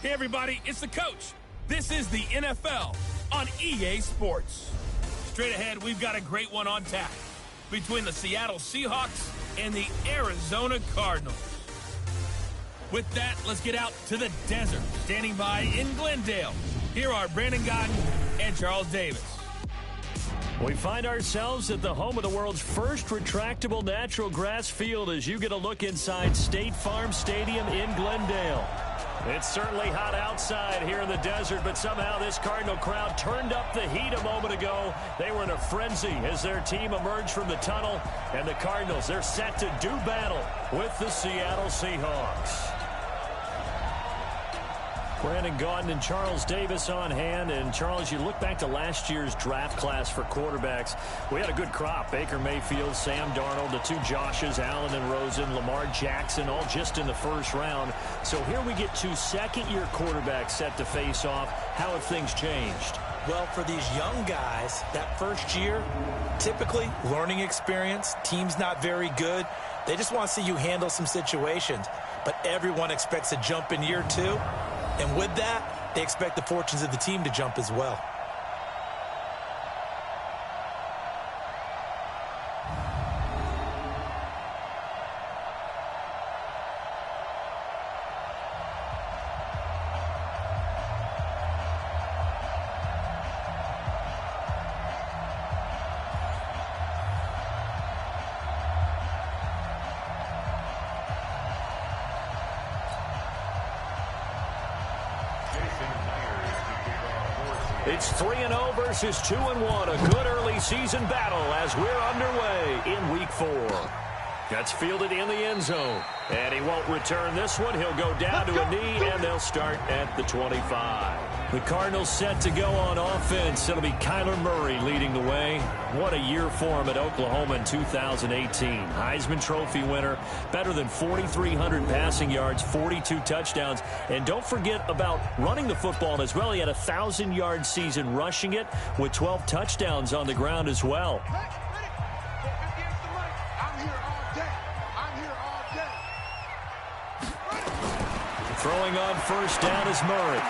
Hey, everybody, it's the coach. This is the NFL on EA Sports. Straight ahead, we've got a great one on tap between the Seattle Seahawks and the Arizona Cardinals. With that, let's get out to the desert. Standing by in Glendale, here are Brandon Godden and Charles Davis. We find ourselves at the home of the world's first retractable natural grass field as you get a look inside State Farm Stadium in Glendale. It's certainly hot outside here in the desert, but somehow this Cardinal crowd turned up the heat a moment ago. They were in a frenzy as their team emerged from the tunnel, and the Cardinals, they're set to do battle with the Seattle Seahawks. Brandon Gaudin and Charles Davis on hand. And, Charles, you look back to last year's draft class for quarterbacks. We had a good crop. Baker Mayfield, Sam Darnold, the two Joshes, Allen and Rosen, Lamar Jackson, all just in the first round. So here we get two second-year quarterbacks set to face off. How have things changed? Well, for these young guys, that first year, typically learning experience, team's not very good. They just want to see you handle some situations. But everyone expects a jump in year two. And with that, they expect the fortunes of the team to jump as well. It's 3-0 versus 2-1. A good early season battle as we're underway in Week 4. Gets fielded in the end zone. And he won't return this one. He'll go down to a knee, and they'll start at the 25. The Cardinals set to go on offense. It'll be Kyler Murray leading the way. What a year for him at Oklahoma in 2018. Heisman Trophy winner, better than 4,300 passing yards, 42 touchdowns. And don't forget about running the football as well. He had a 1,000-yard season rushing it with 12 touchdowns on the ground as well. Throwing on first down is Murray.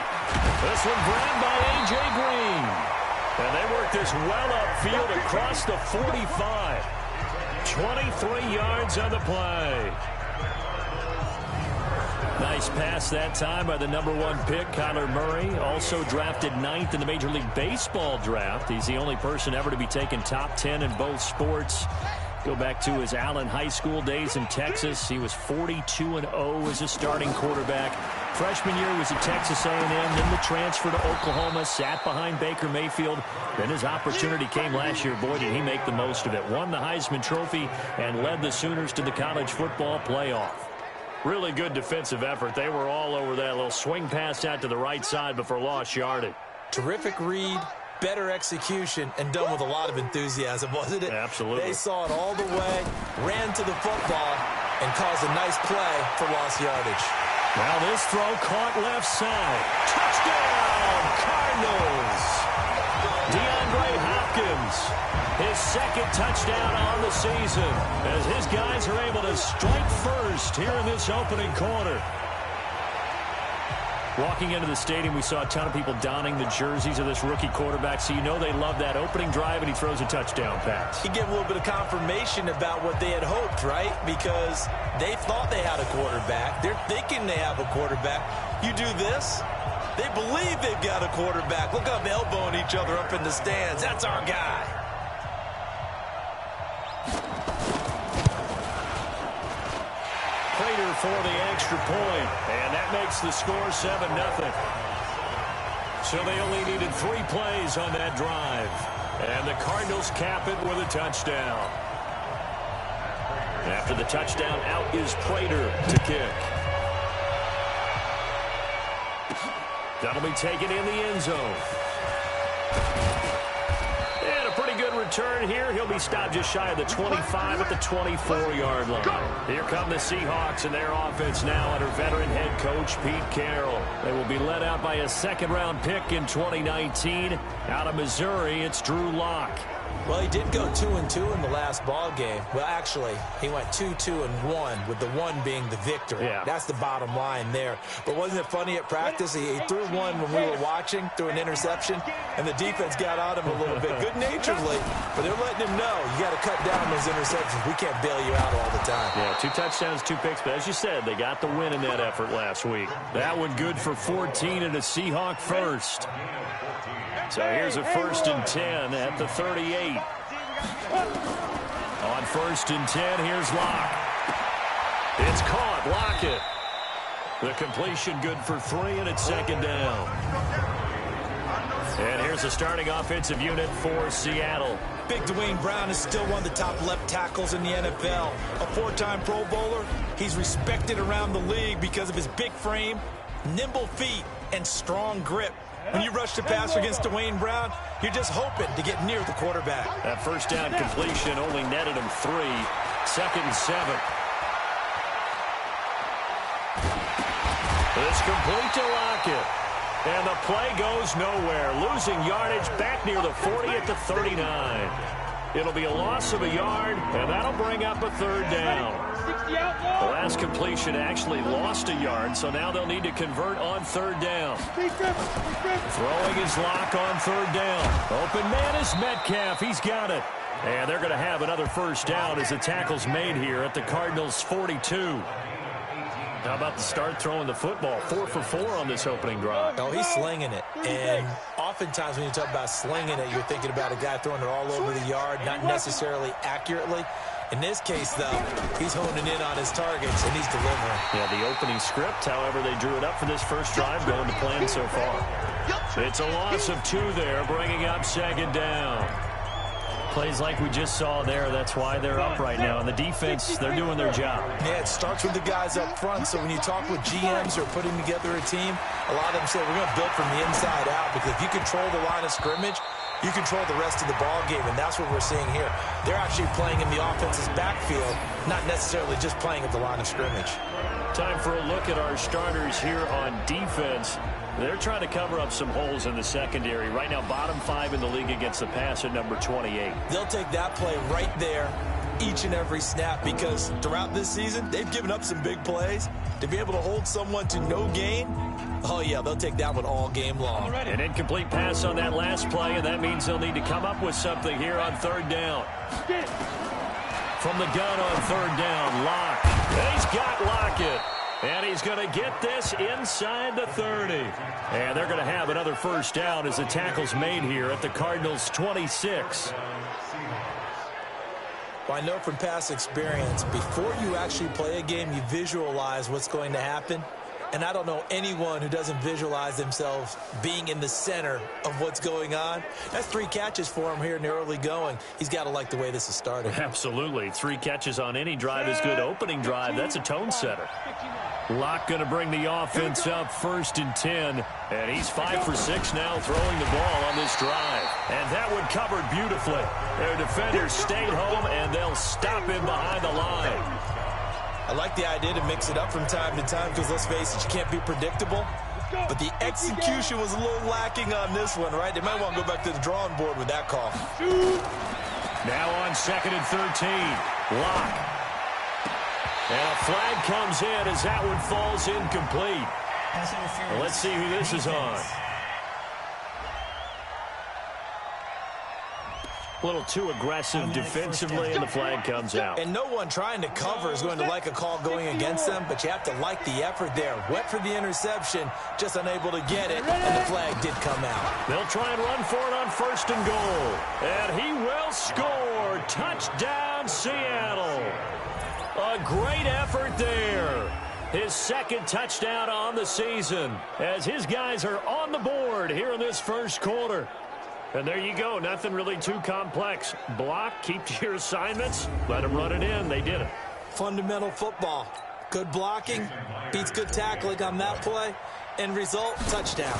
This one grabbed by A.J. Green. And they work this well upfield across the 45. 23 yards on the play. Nice pass that time by the #1 pick, Kyler Murray. Also drafted 9th in the Major League Baseball draft. He's the only person ever to be taken top 10 in both sports. Go back to his Allen High School days in Texas. He was 42-0 as a starting quarterback. Freshman year was at Texas A&M, then the transfer to Oklahoma, sat behind Baker Mayfield. Then his opportunity came last year. Boy, did he make the most of it. Won the Heisman Trophy and led the Sooners to the college football playoff. Really good defensive effort. They were all over that little swing pass out to the right side before lost yardage. Terrific read. Better execution, and done with a lot of enthusiasm, wasn't it? Absolutely. They saw it all the way, ran to the football, and caused a nice play for lost yardage. Now this throw caught left side. Touchdown, Cardinals! DeAndre Hopkins, his second touchdown on the season, as his guys are able to strike first here in this opening quarter. Walking into the stadium, we saw a ton of people donning the jerseys of this rookie quarterback, so you know they love that opening drive, and he throws a touchdown pass. He gave a little bit of confirmation about what they had hoped, right? Because they thought they had a quarterback. They're thinking they have a quarterback. You do this, they believe they've got a quarterback. Look up, elbowing each other up in the stands. That's our guy. Prater for the extra point, and that makes the score 7-0. So they only needed 3 plays on that drive, and the Cardinals cap it with a touchdown. After the touchdown, out is Prater to kick. That'll be taken in the end zone. And a pretty good return here. He'll be stopped just shy of the 25 at the 24-yard line. Here come the Seahawks and their offense now under veteran head coach Pete Carroll. They will be led out by a second-round pick in 2019. Out of Missouri, it's Drew Lock. Well, he did go 2-2 in the last ball game. Well, actually, he went 2-2-1, with the one being the victory. Yeah. That's the bottom line there. But wasn't it funny at practice? He threw one when we were watching, threw an interception, and the defense got on him a little bit, good-naturedly. But they're letting him know, you got to cut down those interceptions. We can't bail you out all the time. Yeah, 2 touchdowns, 2 picks. But as you said, they got the win in that effort last week. That one good for 14 and a Seahawk first. So here's a 1st and 10 at the 38. On 1st and 10, here's Locke. It's caught. Lockett. The completion good for 3, and it's 2nd down. And here's the starting offensive unit for Seattle. Big Dwayne Brown is still one of the top left tackles in the NFL. A 4-time Pro Bowler, he's respected around the league because of his big frame, nimble feet, and strong grip. When you rush the passer against Dwayne Brown, you're just hoping to get near the quarterback. That 1st down completion only netted him 3. 2nd and 7. It's complete to Lockett. And the play goes nowhere. Losing yardage back near the 40 at the 39. It'll be a loss of a yard, and that'll bring up a 3rd down. The last completion actually lost a yard, so now they'll need to convert on 3rd down. Throwing his Lock on 3rd down. Open man is Metcalf. He's got it. And they're going to have another 1st down as the tackle's made here at the Cardinals' 42. How about the start throwing the football? 4 for 4 on this opening drive. Oh, he's slinging it. And oftentimes when you talk about slinging it, you're thinking about a guy throwing it all over the yard, not necessarily accurately. In this case, though, he's honing in on his targets, and he's delivering. Yeah, the opening script, however, they drew it up for this first drive, going to plan so far. It's a loss of 2 there, bringing up 2nd down. Plays like we just saw there, that's why they're up right now. And the defense, they're doing their job. Yeah, it starts with the guys up front. So when you talk with GMs or putting together a team, a lot of them say we're going to build from the inside out, because if you control the line of scrimmage, you control the rest of the ball game, and that's what we're seeing here. They're actually playing in the offense's backfield, not necessarily just playing at the line of scrimmage. Time for a look at our starters here on defense. They're trying to cover up some holes in the secondary. Right now, bottom 5 in the league against the pass at number 28. They'll take that play right there each and every snap, because throughout this season, they've given up some big plays. To be able to hold someone to no gain, oh, yeah, they'll take that one all game long. An incomplete pass on that last play, and that means they'll need to come up with something here on 3rd down. From the gun on 3rd down, Locke. And he's got Lockett. And he's going to get this inside the 30. And they're going to have another 1st down as the tackle's made here at the Cardinals' 26. Well, I know from past experience, before you actually play a game, you visualize what's going to happen. And I don't know anyone who doesn't visualize themselves being in the center of what's going on. That's 3 catches for him here in the early going. He's got to like the way this is started. Absolutely. 3 catches on any drive is good. Opening drive, that's a tone setter. Locke going to bring the offense up 1st and 10. And he's 5 for 6 now throwing the ball on this drive. And that one covered beautifully. Their defenders stayed home, and they'll stop him behind the line. I like the idea to mix it up from time to time, because let's face it, you can't be predictable. But the execution was a little lacking on this one, right? They might want to go back to the drawing board with that call. Now on 2nd and 13. Locke. And a flag comes in as that one falls incomplete. Well, let's see who this is on. A little too aggressive defensively, and the flag comes out. And no one trying to cover is going to like a call going against them, but you have to like the effort there. Went for the interception, just unable to get it, and the flag did come out. They'll try and run for it on 1st and goal. And he will score. Touchdown, Seattle. A great effort there. His 2nd touchdown on the season, as his guys are on the board here in this 1st quarter. And there you go. Nothing really too complex. Block, keep to your assignments, let them run it in. They did it. Fundamental football. Good blocking beats good tackling on that play. End result, touchdown.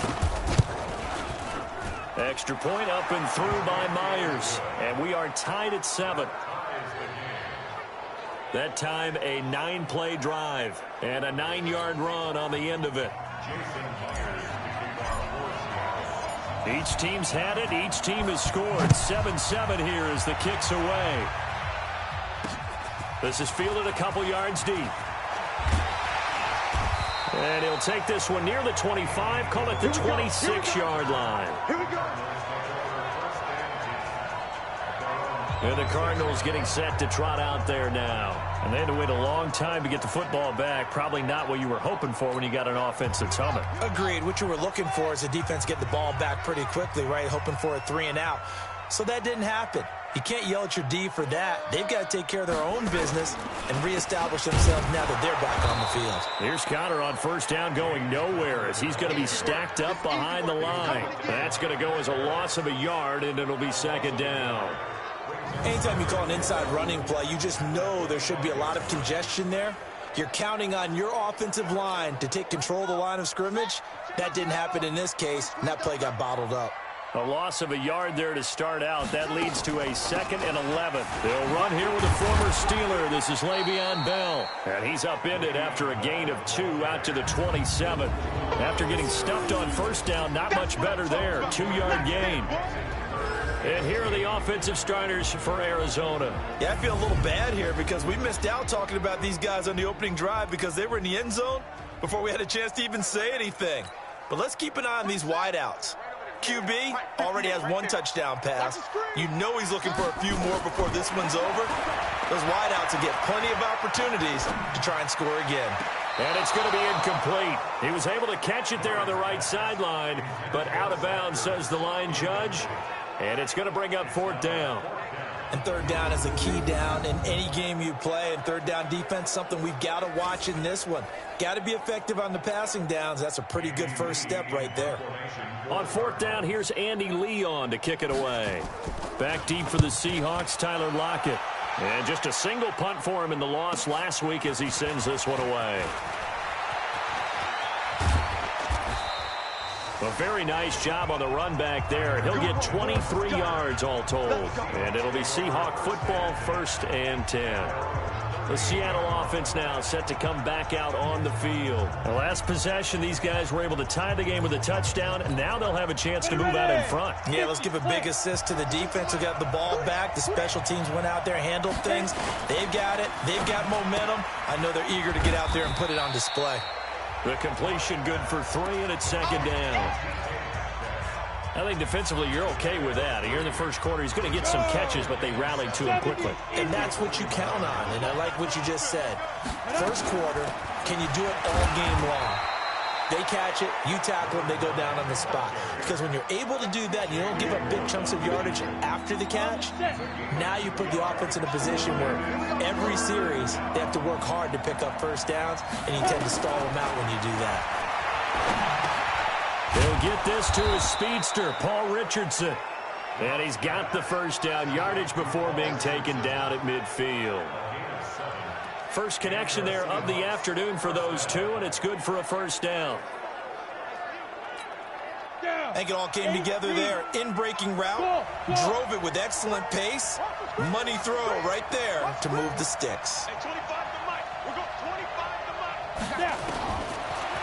Extra point up and through by Myers. And we are tied at 7. That time a 9-play drive and a 9-yard run on the end of it. Each team's had it. Each team has scored. 7-7 here as the kick's away. This is fielded a couple yards deep. And he'll take this one near the 25, call it the 26-yard line. Here we go. And the Cardinals getting set to trot out there now. And they had to wait a long time to get the football back. Probably not what you were hoping for when you got an offense that's humming. Agreed. What you were looking for is the defense get the ball back pretty quickly, right? Hoping for a 3-and-out. So that didn't happen. You can't yell at your D for that. They've got to take care of their own business and reestablish themselves now that they're back on the field. Here's Connor on first down going nowhere as he's going to be stacked up behind the line. That's going to go as a loss of a yard, and it'll be second down. Anytime you call an inside running play, you just know there should be a lot of congestion there. You're counting on your offensive line to take control of the line of scrimmage. That didn't happen in this case, and that play got bottled up. A loss of a yard there to start out. That leads to a 2nd and 11. They'll run here with a former Steeler. This is Le'Veon Bell. And he's upended after a gain of 2 out to the 27. After getting stuffed on first down, not much better there. 2-yard gain. And here are the offensive starters for Arizona. Yeah, I feel a little bad here because we missed out talking about these guys on the opening drive because they were in the end zone before we had a chance to even say anything. But let's keep an eye on these wideouts. QB already has 1 touchdown pass. You know he's looking for a few more before this one's over. Those wideouts will get plenty of opportunities to try and score again. And it's going to be incomplete. He was able to catch it there on the right sideline, but out of bounds, says the line judge. And it's going to bring up 4th down. And 3rd down is a key down in any game you play. And 3rd down defense, something we've got to watch in this one. Got to be effective on the passing downs. That's a pretty good first step right there. On 4th down, here's Andy Leon to kick it away. Back deep for the Seahawks, Tyler Lockett. And just a single punt for him in the loss last week as he sends this one away. A very nice job on the run back there. He'll get 23 yards all told. And it'll be Seahawk football, 1st and 10. The Seattle offense now set to come back out on the field. The last possession, these guys were able to tie the game with a touchdown, and now they'll have a chance to move out in front. Yeah, let's give a big assist to the defense who got the ball back. The special teams went out there, handled things. They've got it. They've got momentum. I know they're eager to get out there and put it on display. The completion good for 3, and it's 2nd down. I think defensively you're okay with that. Here in the first quarter, he's going to get some catches, but they rallied to him quickly. And that's what you count on, and I like what you just said. First quarter, can you do it all game long? They catch it, you tackle them, they go down on the spot. Because when you're able to do that, you don't give up big chunks of yardage after the catch, now you put the offense in a position where every series they have to work hard to pick up first downs, and you tend to stall them out when you do that. He'll get this to his speedster, Paul Richardson. And he's got the first down yardage before being taken down at midfield. First connection there of the afternoon for those two, and it's good for a first down. I think it all came together there. In-breaking route, drove it with excellent pace. Money throw right there to move the sticks.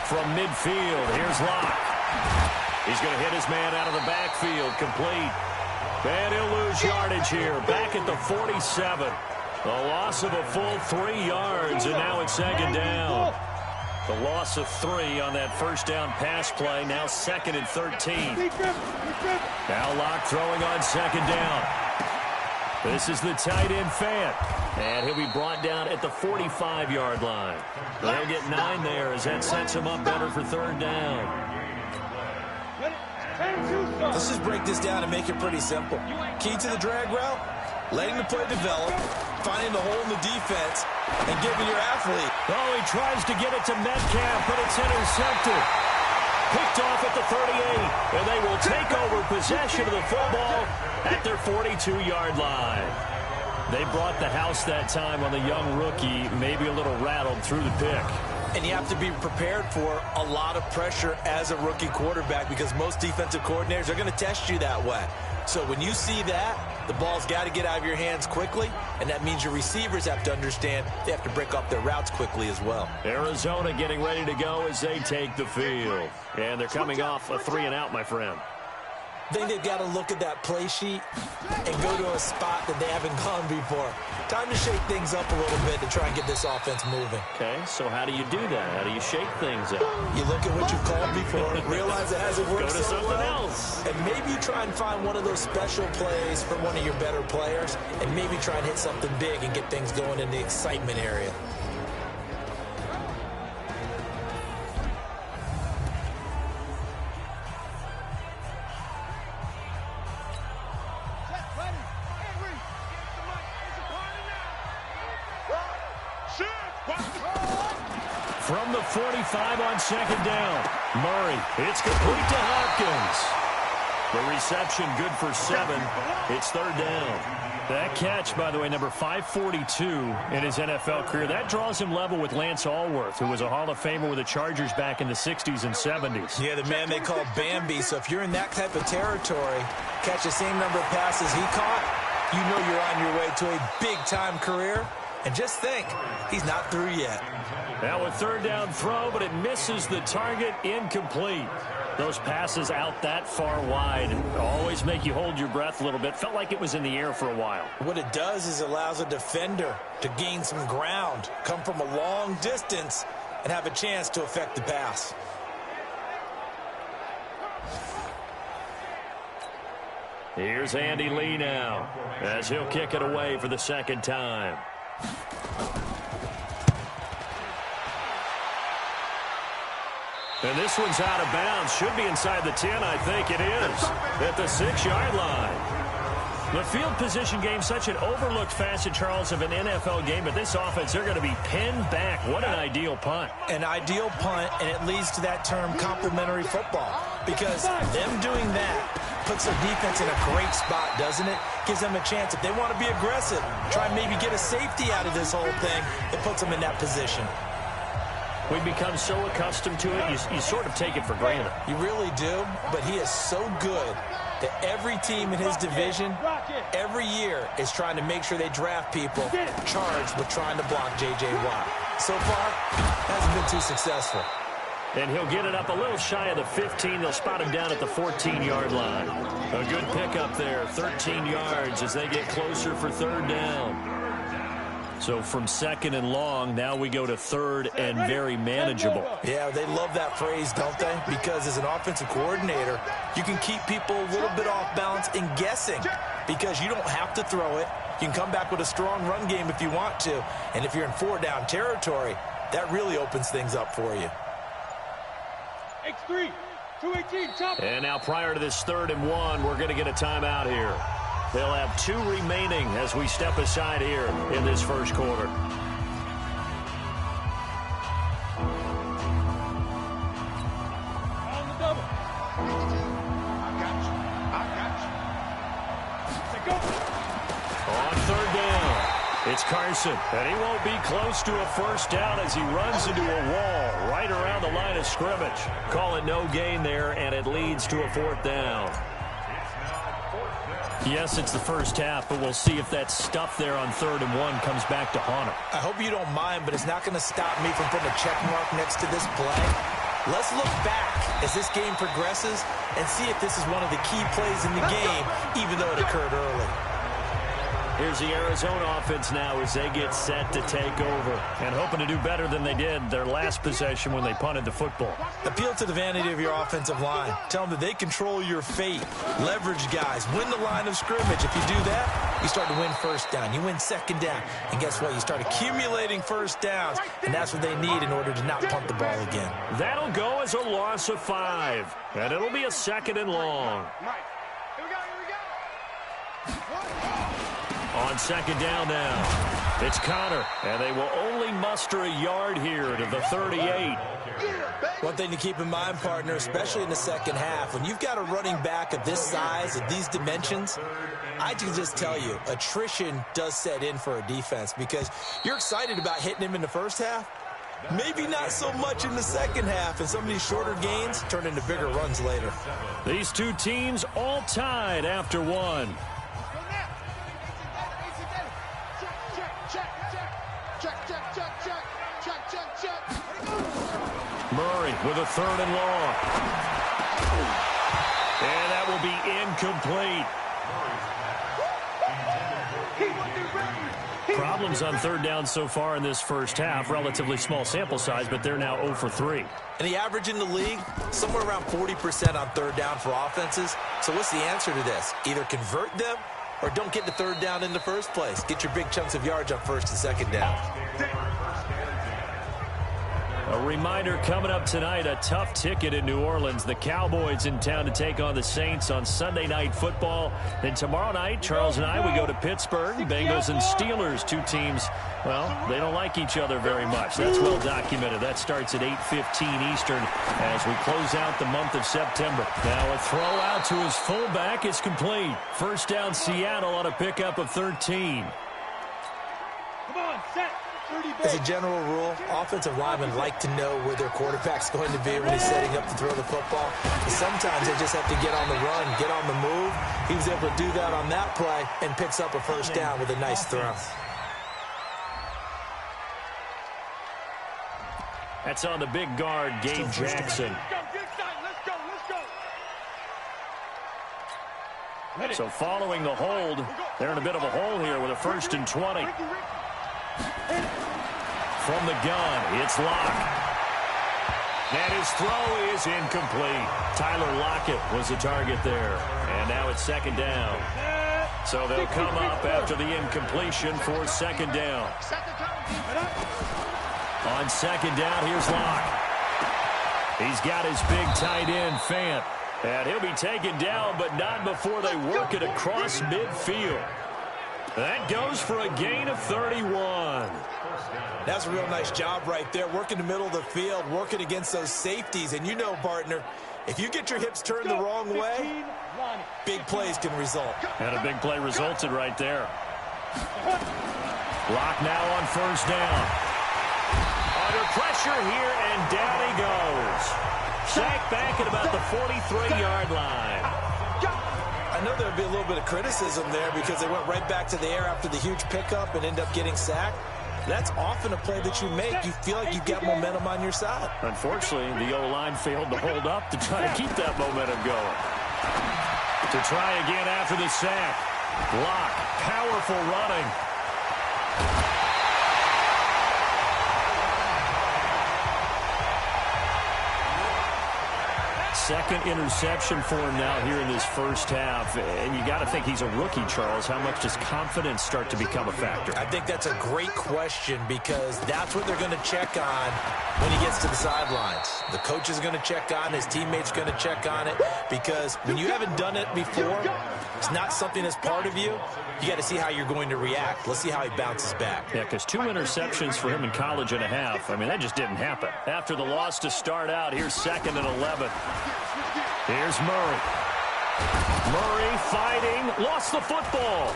From midfield, here's Locke. He's going to hit his man out of the backfield, complete. And he'll lose yardage here, back at the 47. A loss of a full 3 yards, and now it's 2nd down. The loss of 3 on that first down pass play, now 2nd and 13. Now Locke throwing on 2nd down. This is the tight end Fant, and he'll be brought down at the 45-yard line. They'll get 9 there as that sets him up better for 3rd down. Let's just break this down and make it pretty simple. Key to the drag route, letting the play develop, finding the hole in the defense, and giving your athlete. Oh, he tries to get it to Metcalf, but it's intercepted. Picked off at the 38, and they will take over possession of the football at their 42-yard line. They brought the house that time on the young rookie, maybe a little rattled through the pick. And you have to be prepared for a lot of pressure as a rookie quarterback because most defensive coordinators are going to test you that way. So when you see that, the ball's got to get out of your hands quickly, and that means your receivers have to understand they have to break up their routes quickly as well. Arizona getting ready to go as they take the field. And they're coming off a 3-and-out, my friend. I think they've got to look at that play sheet and go to a spot that they haven't gone before. Time to shake things up a little bit to try and get this offense moving. Okay, so how do you do that? How do you shake things up? You look at what you've called before, realize it hasn't worked Go to so something well, else. and maybe you try and find one of those special plays from one of your better players, and maybe try and hit something big and get things going in the excitement area. From the 45 on second down. Murray, it's complete to Hopkins. The reception good for 7. It's third down. That catch, by the way, number 542 in his NFL career. That draws him level with Lance Allworth, who was a Hall of Famer with the Chargers back in the 60s and 70s. Yeah, the man they call Bambi. So if you're in that type of territory, catch the same number of passes he caught, you know you're on your way to a big-time career. And just think, he's not through yet. Now a third down throw, but it misses the target. Incomplete. Those passes out that far wide always make you hold your breath a little bit. Felt like it was in the air for a while. What it does is allows a defender to gain some ground, come from a long distance, and have a chance to affect the pass. Here's Andy Lee now, as he'll kick it away for the second time. And this one's out of bounds. Should be inside the 10, I think it is. At the 6-yard line. The field position game, such an overlooked facet, Charles, of an NFL game. But this offense, they're going to be pinned back. What an ideal punt. An ideal punt, and it leads to that term complementary football. Because them doing that puts their defense in a great spot, doesn't it? Gives them a chance, if they want to be aggressive, try and maybe get a safety out of this whole thing. It puts them in that position. We've become so accustomed to it, you sort of take it for granted. You really do, but he is so good that every team in his division, every year, is trying to make sure they draft people charged with trying to block J.J. Watt. So far, hasn't been too successful. And he'll get it up a little shy of the 15. They'll spot him down at the 14-yard line. A good pickup there, 13 yards as they get closer for third down. So from second and long, now we go to third and very manageable. Yeah, they love that phrase, don't they? Because as an offensive coordinator, you can keep people a little bit off balance and guessing because you don't have to throw it. You can come back with a strong run game if you want to. And if you're in 4-down territory, that really opens things up for you. X3, 218, jump. And now prior to this 3rd and 1, we're going to get a timeout here. They'll have 2 remaining as we step aside here in this first quarter. On the double. I got you. Go. On 3rd down, it's Carson. And he won't be close to a first down as he runs into a wall right around the line of scrimmage. Call it no gain there, and it leads to a 4th down. Yes, it's the first half, but we'll see if that stuff there on 3rd and 1 comes back to haunt him. I hope you don't mind, but it's not going to stop me from putting a check mark next to this play. Let's look back as this game progresses and see if this is one of the key plays in the game, even though it occurred early. Here's the Arizona offense now as they get set to take over and hoping to do better than they did their last possession when they punted the football. Appeal to the vanity of your offensive line. Tell them that they control your fate. Leverage guys. Win the line of scrimmage. If you do that, you start to win first down. You win second down. And guess what? You start accumulating first downs. And that's what they need in order to not punt the ball again. That'll go as a loss of 5. And it'll be a 2nd and long. On 2nd down now, it's Connor, and they will only muster a yard here to the 38. One thing to keep in mind, partner, especially in the second half, when you've got a running back of this size, of these dimensions, I can just tell you, attrition does set in for a defense because you're excited about hitting him in the first half. Maybe not so much in the second half, and some of these shorter gains turn into bigger runs later. These two teams all tied after 1. Murray with a 3rd and long. And that will be incomplete. Problems on third down so far in this first half. Relatively small sample size, but they're now 0 for 3. And the average in the league, somewhere around 40% on third down for offenses. So what's the answer to this? Either convert them or don't get to third down in the first place. Get your big chunks of yards on first and second down. A reminder coming up tonight, a tough ticket in New Orleans. The Cowboys in town to take on the Saints on Sunday Night Football. Then tomorrow night, Charles and I, we go to Pittsburgh. Bengals and Steelers, two teams, well, they don't like each other very much. That's well documented. That starts at 8:15 Eastern as we close out the month of September. Now a throw out to his fullback is complete. First down Seattle on a pickup of 13. Come on, set. As a general rule, offensive linemen like to know where their quarterback's going to be when he's setting up to throw the football. But sometimes they just have to get on the run, get on the move. He was able to do that on that play and picks up a first down with a nice throw. That's on the big guard, Gabe Jackson. So following the hold, they're in a bit of a hole here with a 1st and 20. From the gun, it's Locke. And his throw is incomplete. Tyler Lockett was the target there. And now it's second down. So they'll come up after the incompletion for second down. On second down, here's Locke. He's got his big tight end, Fant. And he'll be taken down, but not before they work it across midfield. That goes for a gain of 31. That's a real nice job right there, working the middle of the field, working against those safeties. And you know, partner, if you get your hips turned the wrong way, big plays can result. And a big play resulted right there. Locke now on first down. Under pressure here, and down he goes. Sacked back at about the 43-yard line. I know there would be a little bit of criticism there because they went right back to the air after the huge pickup and end up getting sacked. That's often a play that you make. You feel like you've got momentum on your side. Unfortunately, the O-line failed to hold up to try to keep that momentum going. To try again after the sack. Locke, powerful running. Second interception for him now here in this first half. And you got to think he's a rookie, Charles. How much does confidence start to become a factor? I think that's a great question because that's what they're going to check on when he gets to the sidelines. The coach is going to check on, his teammates are going to check on it because when you haven't done it before, it's not something that's part of you. You got to see how you're going to react. Let's see how he bounces back. Yeah, because 2 interceptions for him in college and a half. I mean, that just didn't happen. After the loss to start out, here's 2nd and 11. Here's Murray. Murray fighting, lost the football.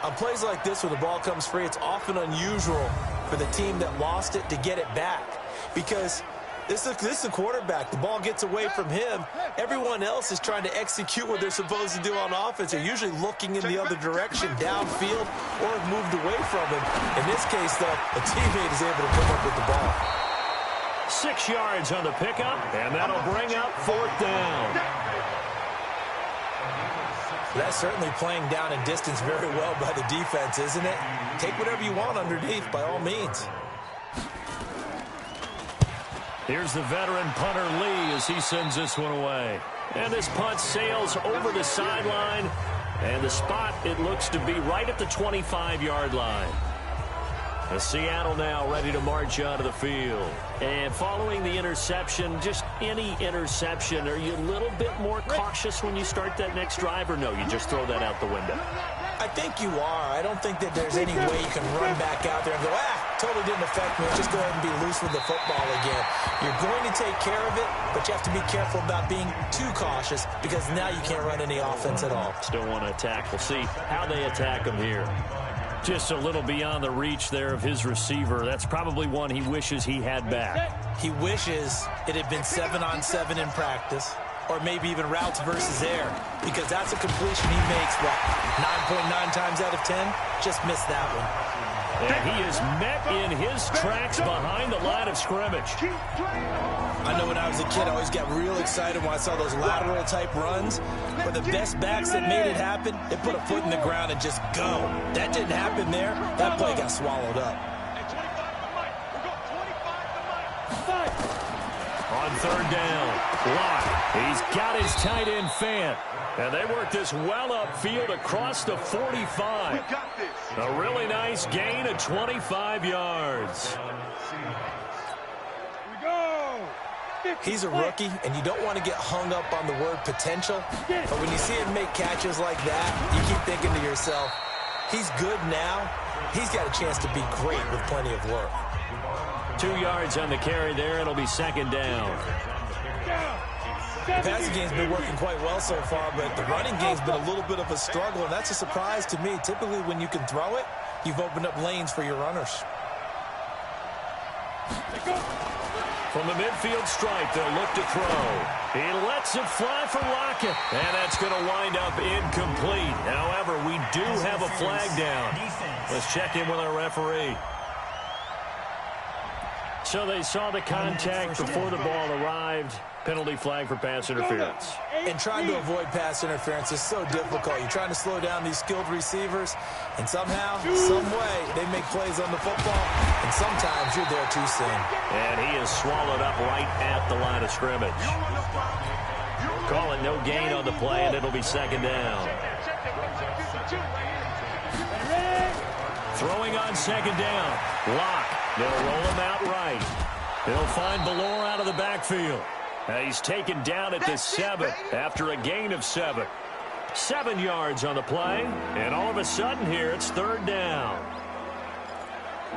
On plays like this where the ball comes free, it's often unusual for the team that lost it to get it back because this is a quarterback. The ball gets away from him. Everyone else is trying to execute what they're supposed to do on offense. They're usually looking in the other direction, downfield, or have moved away from him. In this case, though, a teammate is able to come up with the ball. 6 yards on the pickup, and that'll bring up 4th down. That's certainly playing down and distance very well by the defense, isn't it? Take whatever you want underneath, by all means. Here's the veteran punter Lee as he sends this one away. And this punt sails over the sideline. And the spot, it looks to be right at the 25-yard line. The Seattle now ready to march onto the field. And following the interception, just any interception, are you a little bit more cautious when you start that next drive, or no, you just throw that out the window? I think you are. I don't think that there's any way you can run back out there and go, totally didn't affect me. Just go ahead and be loose with the football again. You're going to take care of it, but you have to be careful about being too cautious because now you can't run any offense at all. Still want to attack. We'll see how they attack him here. Just a little beyond the reach there of his receiver. That's probably one he wishes he had back. He wishes it had been 7-on-7 in practice, or maybe even routes versus air, because that's a completion he makes, 9.9 times out of 10? Just missed that one. And he is met in his tracks behind the line of scrimmage. I know when I was a kid, I always got real excited when I saw those lateral-type runs. But the best backs that made it happen, they put a foot in the ground and just go. That didn't happen there. That play got swallowed up. On third down, Locke. He's got his tight end fan. And they work this well upfield across the 45. A really nice gain of 25 yards. He's a rookie, and you don't want to get hung up on the word potential. But when you see him make catches like that, you keep thinking to yourself, he's good now. He's got a chance to be great with plenty of work. 2 yards on the carry there. It'll be second down. The passing game's been working quite well so far, but the running game's been a little bit of a struggle, and that's a surprise to me. Typically, when you can throw it, you've opened up lanes for your runners. From the midfield stripe, they'll look to throw. He lets it fly for Lockett, and that's going to wind up incomplete. However, we do have a flag down. Let's check in with our referee. So they saw the contact before the ball arrived. Penalty flag for pass interference. And trying to avoid pass interference is so difficult. You're trying to slow down these skilled receivers, and somehow, some way, they make plays on the football, and sometimes you're there too soon. And he is swallowed up right at the line of scrimmage. Call it no gain on the play, and it'll be second down. Throwing on second down. Locke. They'll roll him out right. They'll find Ballore out of the backfield. He's taken down at the 7 after a gain of 7. 7 yards on the play, and all of a sudden here it's third down.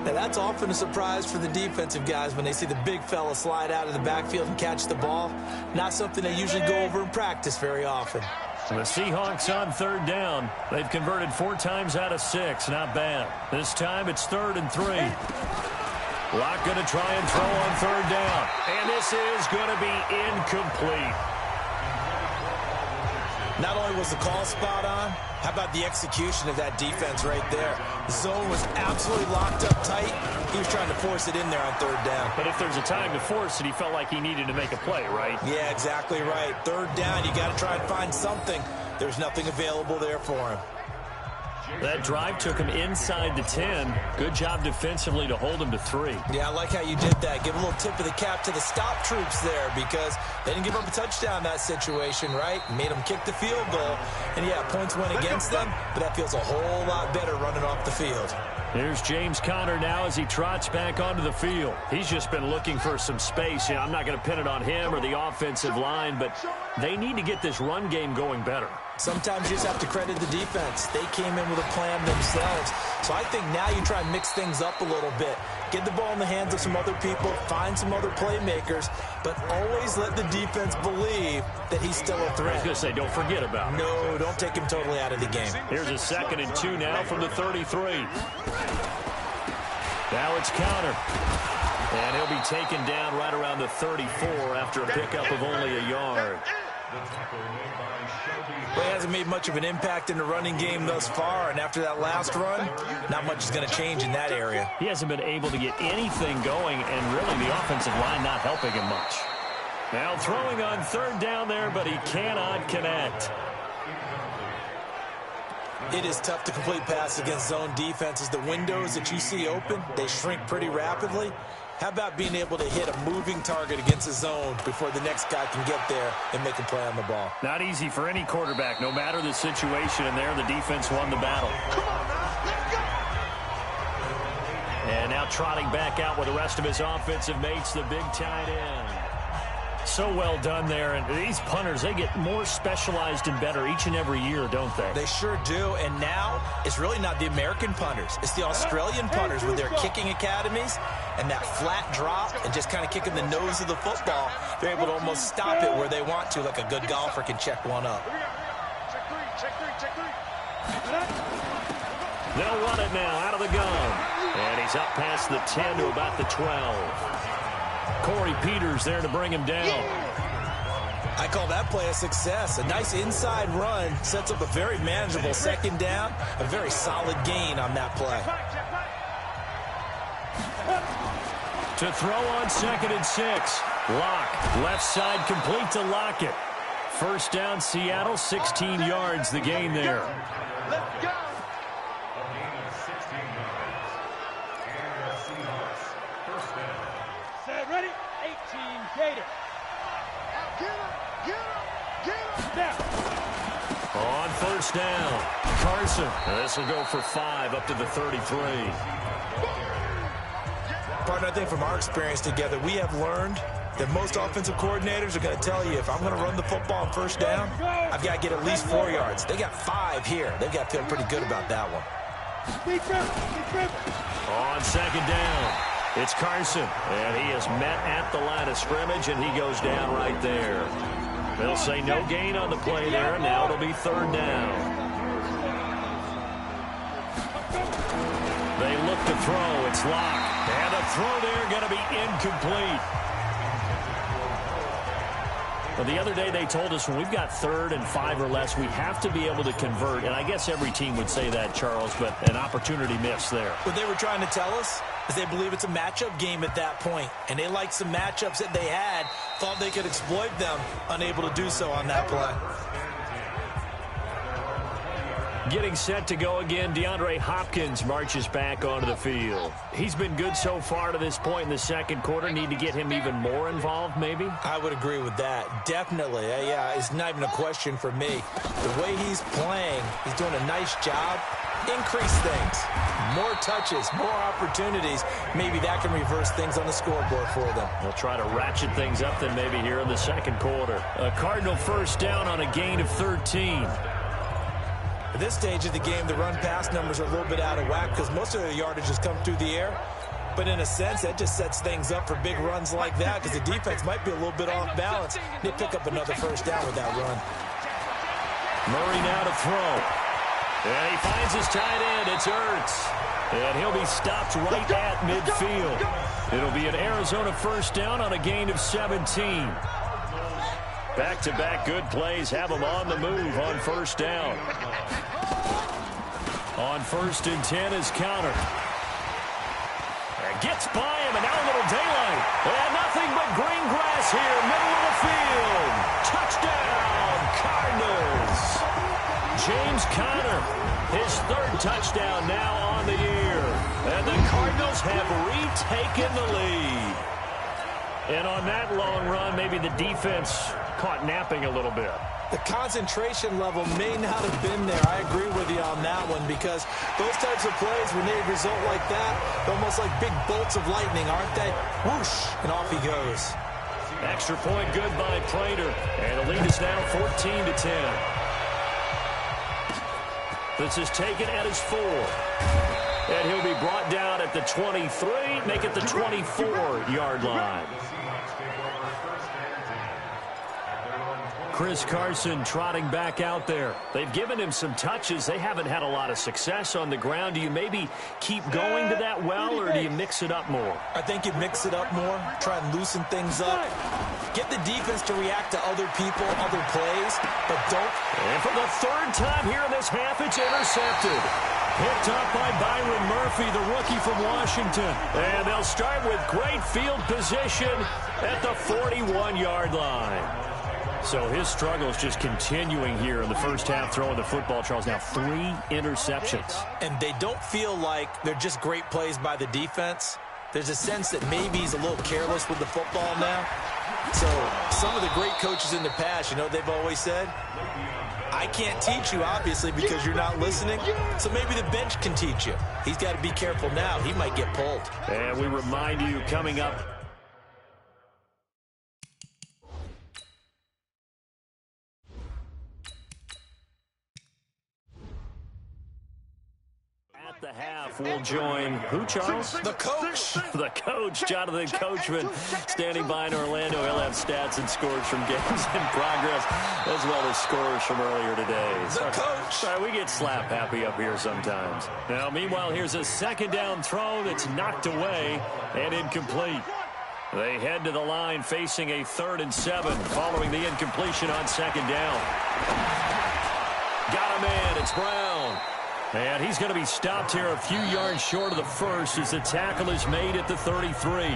Now that's often a surprise for the defensive guys when they see the big fella slide out of the backfield and catch the ball. Not something they usually go over in practice very often. The Seahawks on third down. They've converted 4 times out of 6. Not bad. This time it's 3rd and 3. Locke going to try and throw on third down. And this is going to be incomplete. Not only was the call spot on, how about the execution of that defense right there? The zone was absolutely locked up tight. He was trying to force it in there on third down. But if there's a time to force it, he felt like he needed to make a play, right? Yeah, exactly right. Third down, you got to try and find something. There's nothing available there for him. That drive took him inside the 10. Good job defensively to hold him to 3. Yeah, I like how you did that. Give a little tip of the cap to the stop troops there because they didn't give up a touchdown in that situation, right? Made them kick the field goal. And, yeah, points went against them, but that feels a whole lot better running off the field. Here's James Conner now as he trots back onto the field. He's just been looking for some space. You know, I'm not going to pin it on him or the offensive line, but they need to get this run game going better. Sometimes you just have to credit the defense. They came in with a plan themselves. So I think now you try and mix things up a little bit. Get the ball in the hands of some other people, find some other playmakers, but always let the defense believe that he's still a threat. I was going to say, don't forget about him. No, don't take him totally out of the game. Here's a 2nd and 2 now from the 33. Now it's Conner. And he'll be taken down right around the 34 after a pickup of only a yard. Well, he hasn't made much of an impact in the running game thus far, and after that last run, not much is going to change in that area. He hasn't been able to get anything going, and really the offensive line not helping him much. Now throwing on third down there, but he cannot connect. It is tough to complete passes against zone defenses. The windows that you see open, they shrink pretty rapidly. How about being able to hit a moving target against a zone before the next guy can get there and make a play on the ball? Not easy for any quarterback, no matter the situation, and there the defense won the battle. And now trotting back out with the rest of his offensive mates, the big tight end. So well done there. And these punters, they get more specialized and better each and every year, don't they? They sure do. And now it's really not the American punters. It's the Australian punters with their kicking academies and that flat drop and just kind of kicking the nose of the football. They're able to almost stop it where they want to, like a good golfer can check one up. They'll run it now out of the gun. And he's up past the 10 to about the 12. Corey Peters there to bring him down. I call that play a success. A nice inside run sets up a very manageable second down. A very solid gain on that play. To throw on 2nd and 6. Lock. Left side complete to Lockett. First down, Seattle. 16 yards the gain there. Let's go. Set, ready? 18, Gator. Get him. Now. On first down, Carson. This will go for 5 up to the 33. Partner, I think from our experience together, we have learned that most offensive coordinators are going to tell you, if I'm going to run the football on first down, I've got to get at least 4 yards. They got 5 here. They've got to feel pretty good about that one. On 2nd down, it's Carson. And he is met at the line of scrimmage, and he goes down right there. They'll say no gain on the play there. Now it'll be 3rd down. They look to throw. It's Lock. And a throw there going to be incomplete. Well, the other day they told us when we've got 3rd and 5 or less, we have to be able to convert. And I guess every team would say that, Charles, but an opportunity missed there. What they were trying to tell us is they believe it's a matchup game at that point. And they liked some matchups that they had, thought they could exploit them, unable to do so on that play. Getting set to go again, DeAndre Hopkins marches back onto the field. He's been good so far to this point in the 2nd quarter. Need to get him even more involved, maybe? I would agree with that. Definitely. Yeah, it's not even a question for me. The way he's playing, he's doing a nice job. Increase things. More touches, more opportunities. Maybe that can reverse things on the scoreboard for them. They'll try to ratchet things up then maybe here in the 2nd quarter. A Cardinal first down on a gain of 13. At this stage of the game, the run-pass numbers are a little bit out of whack because most of the yardage has come through the air. But in a sense, that just sets things up for big runs like that because the defense might be a little bit off balance. They pick up another first down with that run. Murray now to throw. And he finds his tight end. It's Ertz. And he'll be stopped right at midfield. It'll be an Arizona first down on a gain of 17. Back-to-back good plays have them on the move on first down. On 1st and 10 is Counter. And gets by him, and now a little daylight. And nothing but green grass here, middle of the field. Touchdown, Cardinals. James Conner, his 3rd touchdown now on the year. And the Cardinals have retaken the lead. And on that long run, maybe the defense caught napping a little bit. The concentration level may not have been there. I agree with you on that one because those types of plays, when they result like that, they're almost like big bolts of lightning, aren't they? Whoosh, and off he goes. Extra point good by Prater. And the lead is now 14-10. This is taken at his 4. And he'll be brought down at the 23, make it the 24-yard line. Chris Carson trotting back out there. They've given him some touches. They haven't had a lot of success on the ground. Do you maybe keep going to that well, or do you mix it up more? I think you mix it up more, try and loosen things up. Get the defense to react to other people, other plays, but don't. And for the 3rd time here in this half, it's intercepted. Picked up by Byron Murphy, the rookie from Washington. And they'll start with great field position at the 41-yard line. So his struggle is just continuing here in the first half, throwing the football, Charles. Now 3 interceptions. And they don't feel like they're just great plays by the defense. There's a sense that maybe he's a little careless with the football now. So some of the great coaches in the past, you know, they've always said, I can't teach you, obviously, because you're not listening. So maybe the bench can teach you. He's got to be careful now. He might get pulled. And we remind you, coming up, at the half, we'll join who, Charles? The coach. The coach, Jonathan Coachman, standing by in Orlando. He'll have stats and scores from games in progress, as well as scores from earlier today. The coach. Sorry, we get slap happy up here sometimes. Now, meanwhile, here's a 2nd down throw that's knocked away and incomplete. They head to the line facing a 3rd and 7 following the incompletion on 2nd down. Got him in. It's Brown. And he's going to be stopped here a few yards short of the first as the tackle is made at the 33.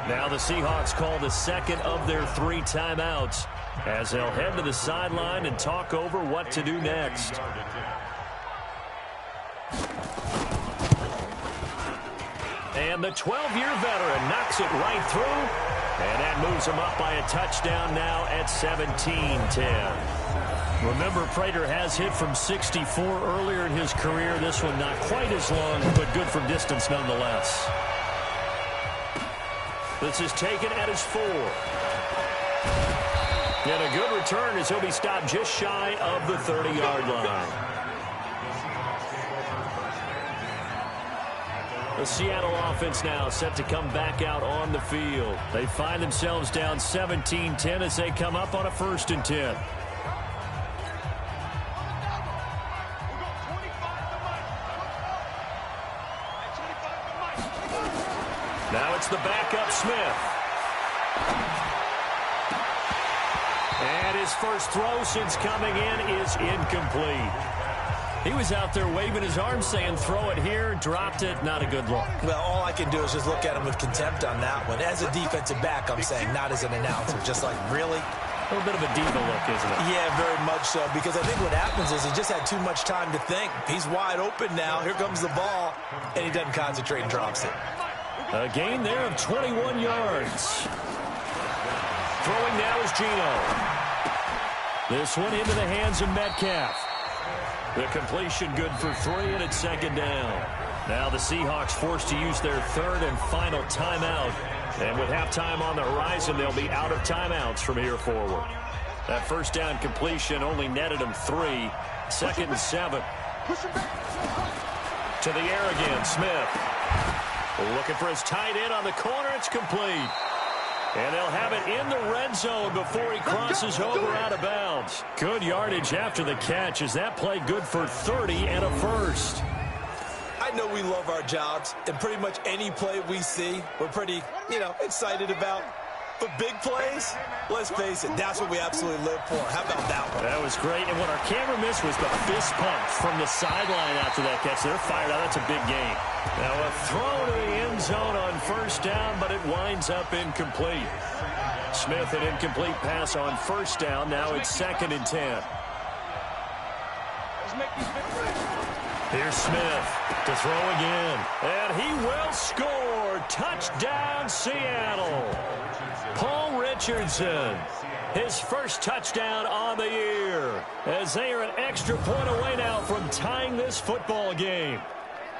Now the Seahawks call the second of their 3 timeouts as they'll head to the sideline and talk over what to do next. And the 12-year veteran knocks it right through, and that moves him up by a touchdown now at 17-10. Remember, Prater has hit from 64 earlier in his career. This one not quite as long, but good from distance nonetheless. This is taken at his 4. And a good return as he'll be stopped just shy of the 30-yard line. The Seattle offense now set to come back out on the field. They find themselves down 17-10 as they come up on a 1st and 10. Now it's the backup Smith. And his first throw since coming in is incomplete. He was out there waving his arms saying, throw it here, dropped it, not a good look. Well, all I can do is just look at him with contempt on that one. As a defensive back, I'm saying, not as an announcer. Just like, really? A little bit of a diva look, isn't it? Yeah, very much so, because I think what happens is he just had too much time to think. He's wide open now. Here comes the ball, and he doesn't concentrate and drops it. A gain there of 21 yards. Throwing now is Geno. This one into the hands of Metcalf. The completion good for 3, and it's 2nd down. Now the Seahawks forced to use their 3rd and final timeout. And with halftime on the horizon, they'll be out of timeouts from here forward. That 1st down completion only netted them 3. 2nd and 7. To the air again, Smith. Looking for his tight end on the corner. It's complete. And they'll have it in the red zone before he crosses over out of bounds. Good yardage after the catch as that play good for 30 and a 1st. I know we love our jobs, and pretty much any play we see, we're pretty, excited about. But big plays, let's face it, that's what we absolutely live for. How about that one? That was great. And what our camera missed was the fist pump from the sideline after that catch. They're fired out. That's a big gain. Now a throw to the end zone on 1st down, but it winds up incomplete. Smith, an incomplete pass on 1st down. Now it's 2nd and 10. Here's Smith to throw again. And he will score. Touchdown, Seattle. Paul Richardson, his first touchdown on the year, as they are an extra point away now from tying this football game.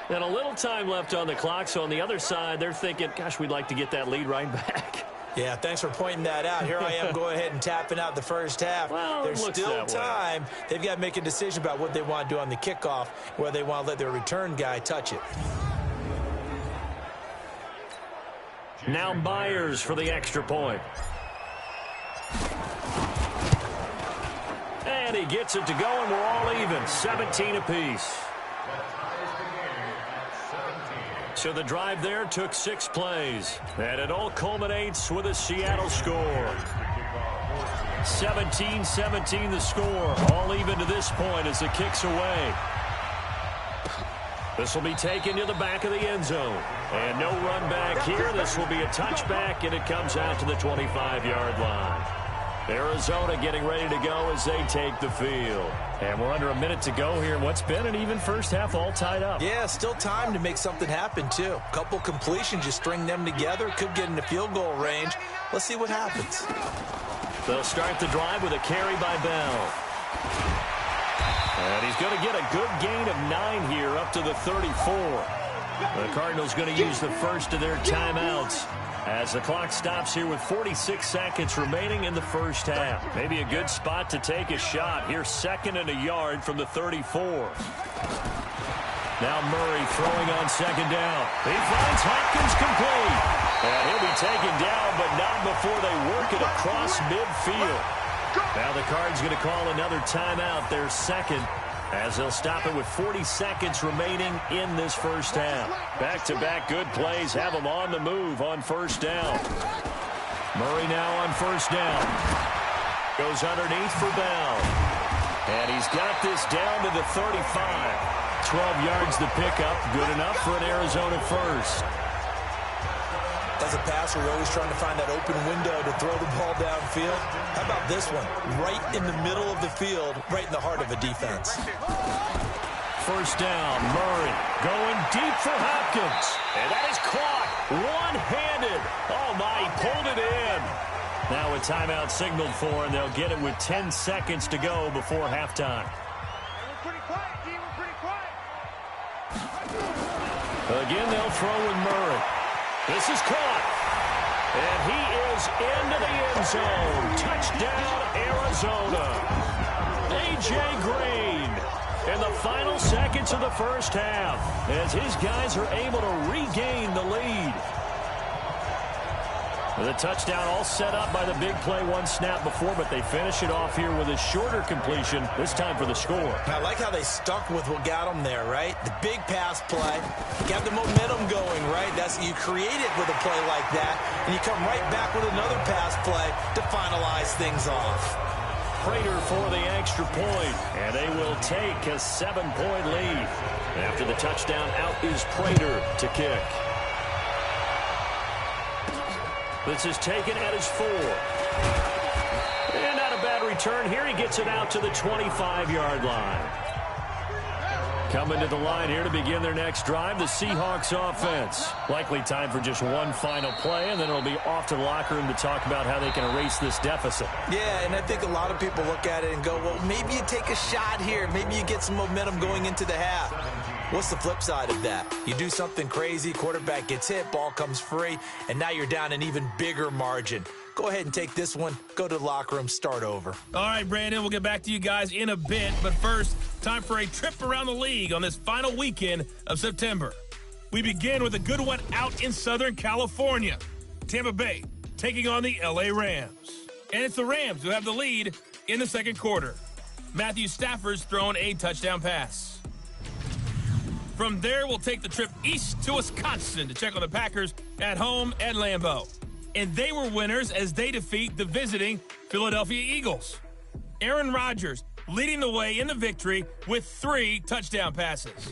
And a little time left on the clock, so on the other side, they're thinking, gosh, we'd like to get that lead right back. Yeah, thanks for pointing that out. Here I am going ahead and tapping out the 1st half. Well, there's still time. They've got to make a decision about what they want to do on the kickoff, whether they want to let their return guy touch it. Now Myers for the extra point. And he gets it to go, and we're all even. 17 apiece. So the drive there took 6 plays. And it all culminates with a Seattle score. 17-17 the score. All even to this point as the kick's away. This will be taken to the back of the end zone. And no run back here. This will be a touchback, and it comes out to the 25-yard line. Arizona getting ready to go as they take the field. And we're under a minute to go here in what's been an even first half, all tied up. Yeah, still time to make something happen, too. A couple completions, you string them together, could get into field goal range. Let's see what happens. They'll start the drive with a carry by Bell. And he's going to get a good gain of 9 here up to the 34. The Cardinals going to use the first of their timeouts as the clock stops here with 46 seconds remaining in the first half. Maybe a good spot to take a shot. Here, 2nd and a yard from the 34. Now Murray throwing on 2nd down. He finds Hopkins complete. And he'll be taken down, but not before they work it across midfield. Now the Cards going to call another timeout, their 2nd, as they'll stop it with 40 seconds remaining in this first half. Back-to-back good plays have them on the move on 1st down. Murray now on 1st down. Goes underneath for Bell. And he's got this down to the 35. 12 yards to pick up. Good enough for an Arizona first. As a passer, we're always trying to find that open window to throw the ball downfield. How about this one? Right in the middle of the field, right in the heart of a defense. First down, Murray going deep for Hopkins. And that is caught one-handed. Oh, my, he pulled it in. Now a timeout signaled for, and they'll get it with 10 seconds to go before halftime. We're pretty quiet, D. We're pretty quiet. Again, they'll throw with Murray. This is caught. And he is into the end zone. Touchdown, Arizona. A.J. Green in the final seconds of the first half as his guys are able to regain the lead. The touchdown all set up by the big play one snap before, but they finish it off here with a shorter completion, this time for the score. I like how they stuck with what got them there, right? The big pass play, got the momentum going, right? That's you create it with a play like that, and you come right back with another pass play to finalize things off. Prater for the extra point, and they will take a 7-point lead. After the touchdown, out is Prater to kick. This is taken at his 4. And not a bad return here. He gets it out to the 25-yard line. Coming to the line here to begin their next drive, the Seahawks offense. Likely time for just one final play, and then it'll be off to the locker room to talk about how they can erase this deficit. Yeah, and I think a lot of people look at it and go, well, maybe you take a shot here. Maybe you get some momentum going into the half. What's the flip side of that? You do something crazy, quarterback gets hit, ball comes free, and now you're down an even bigger margin. Go ahead and take this one, go to the locker room, start over. All right, Brandon, we'll get back to you guys in a bit. But first, time for a trip around the league on this final weekend of September. We begin with a good one out in Southern California. Tampa Bay taking on the L.A. Rams. And it's the Rams who have the lead in the second quarter. Matthew Stafford's thrown a touchdown pass. From there, we'll take the trip east to Wisconsin to check on the Packers at home at Lambeau. And they were winners as they defeat the visiting Philadelphia Eagles. Aaron Rodgers leading the way in the victory with 3 touchdown passes.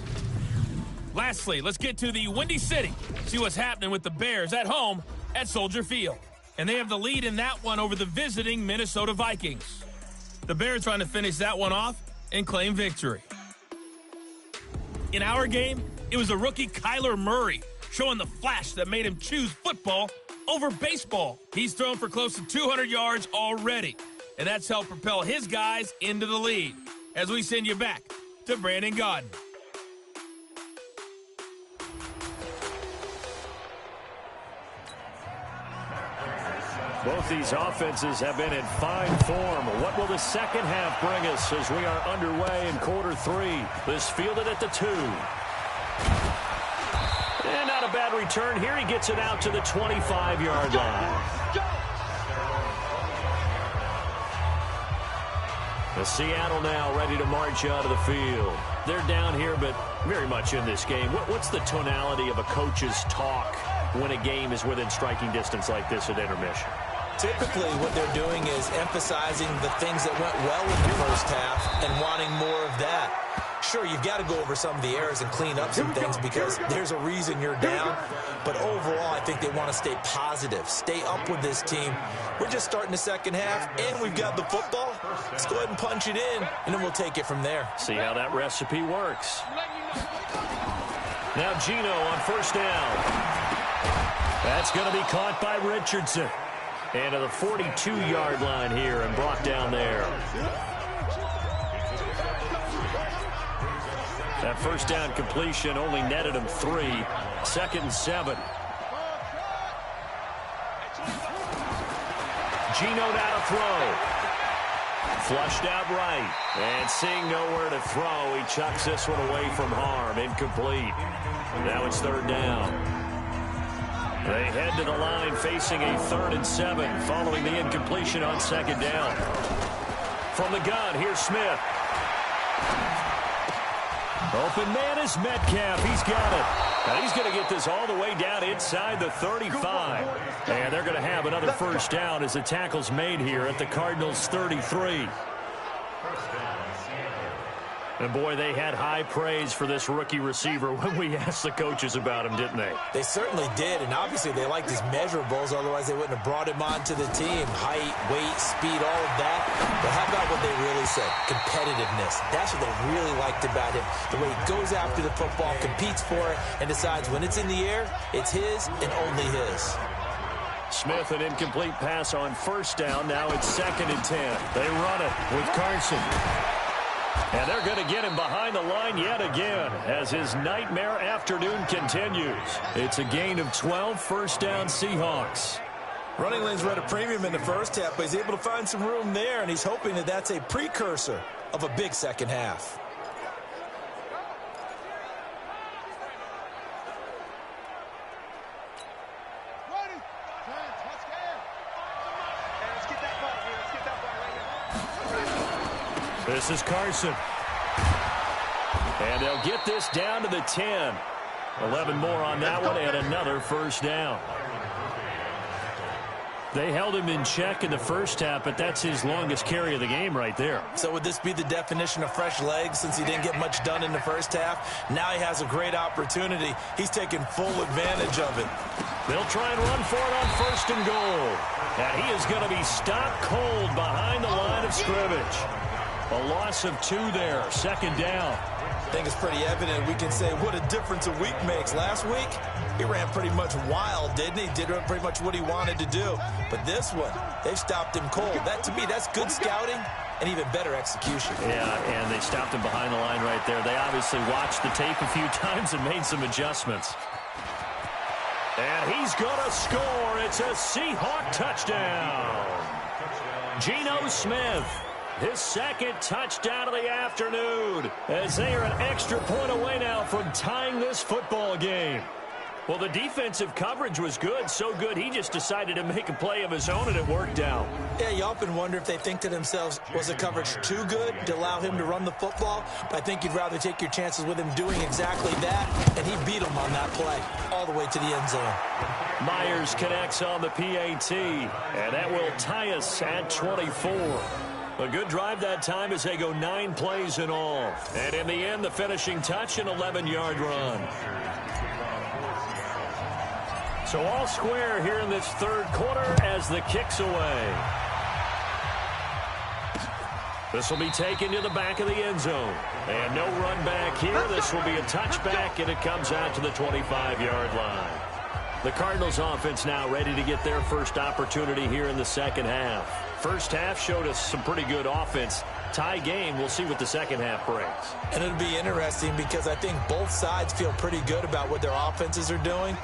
Lastly, let's get to the Windy City, see what's happening with the Bears at home at Soldier Field. And they have the lead in that one over the visiting Minnesota Vikings. The Bears trying to finish that one off and claim victory. In our game, it was the rookie Kyler Murray showing the flash that made him choose football over baseball. He's thrown for close to 200 yards already, and that's helped propel his guys into the lead. As we send you back to Brandon Gaudin. Both these offenses have been in fine form. What will the second half bring us as we are underway in quarter 3? This fielded at the 2. And not a bad return here. He gets it out to the 25-yard line. The Seattle now ready to march out of the field. They're down here, but very much in this game. What's the tonality of a coach's talk when a game is within striking distance like this at intermission? Typically, what they're doing is emphasizing the things that went well in the first half and wanting more of that. Sure, you've got to go over some of the errors and clean up some things because there's a reason you're down. But overall, I think they want to stay positive, stay up with this team. We're just starting the second half, and we've got the football. Let's go ahead and punch it in, and then we'll take it from there. See how that recipe works. Now Gino on first down. That's going to be caught by Richardson. And to the 42-yard line here and brought down there. That first down completion only netted him 3. 2nd and 7. Gino now to throw. Flushed out right. And seeing nowhere to throw, he chucks this one away from harm. Incomplete. Now it's 3rd down. They head to the line facing a 3rd and 7 following the incompletion on 2nd down. From the gun, here's Smith. Open man is Metcalf. He's got it. And he's going to get this all the way down inside the 35. And they're going to have another first down as the tackle's made here at the Cardinals' 33. And, boy, they had high praise for this rookie receiver when we asked the coaches about him, didn't they? They certainly did, and obviously they liked his measurables, otherwise they wouldn't have brought him onto the team. Height, weight, speed, all of that. But how about what they really said? Competitiveness. That's what they really liked about him. The way he goes after the football, competes for it, and decides when it's in the air, it's his and only his. Smith, an incomplete pass on first down. Now it's 2nd and 10. They run it with Carson. And they're going to get him behind the line yet again as his nightmare afternoon continues. It's a gain of 12, first down Seahawks. Running lanes were at a premium in the first half, but he's able to find some room there, and he's hoping that that's a precursor of a big second half. This is Carson. And they'll get this down to the 10. 11 more on that one and another first down. They held him in check in the first half, but that's his longest carry of the game right there. So would this be the definition of fresh legs since he didn't get much done in the first half? Now he has a great opportunity. He's taking full advantage of it. They'll try and run for it on 1st and goal. And he is going to be stopped cold behind the line of scrimmage. A loss of 2 there, 2nd down. I think it's pretty evident. We can say what a difference a week makes. Last week, he ran pretty much wild, didn't he? Did pretty much what he wanted to do. But this one, they've stopped him cold. That, to me, that's good scouting and even better execution. Yeah, and they stopped him behind the line right there. They obviously watched the tape a few times and made some adjustments. And he's going to score. It's a Seahawk touchdown. Geno Smith. His 2nd touchdown of the afternoon as they are an extra point away now from tying this football game. Well, the defensive coverage was good, so good he just decided to make a play of his own, and it worked out. Yeah, you often wonder if they think to themselves, was the coverage too good to allow him to run the football? But I think you'd rather take your chances with him doing exactly that, and he beat him on that play all the way to the end zone. Myers connects on the PAT, and that will tie us at 24. A good drive that time as they go 9 plays in all. And in the end, the finishing touch, an 11-yard run. So all square here in this 3rd quarter as the kick's away. This will be taken to the back of the end zone. And no run back here. This will be a touchback, and it comes out to the 25-yard line. The Cardinals offense now ready to get their first opportunity here in the second half. First half showed us some pretty good offense. Tie game, we'll see what the second half brings. And it'll be interesting because I think both sides feel pretty good about what their offenses are doing.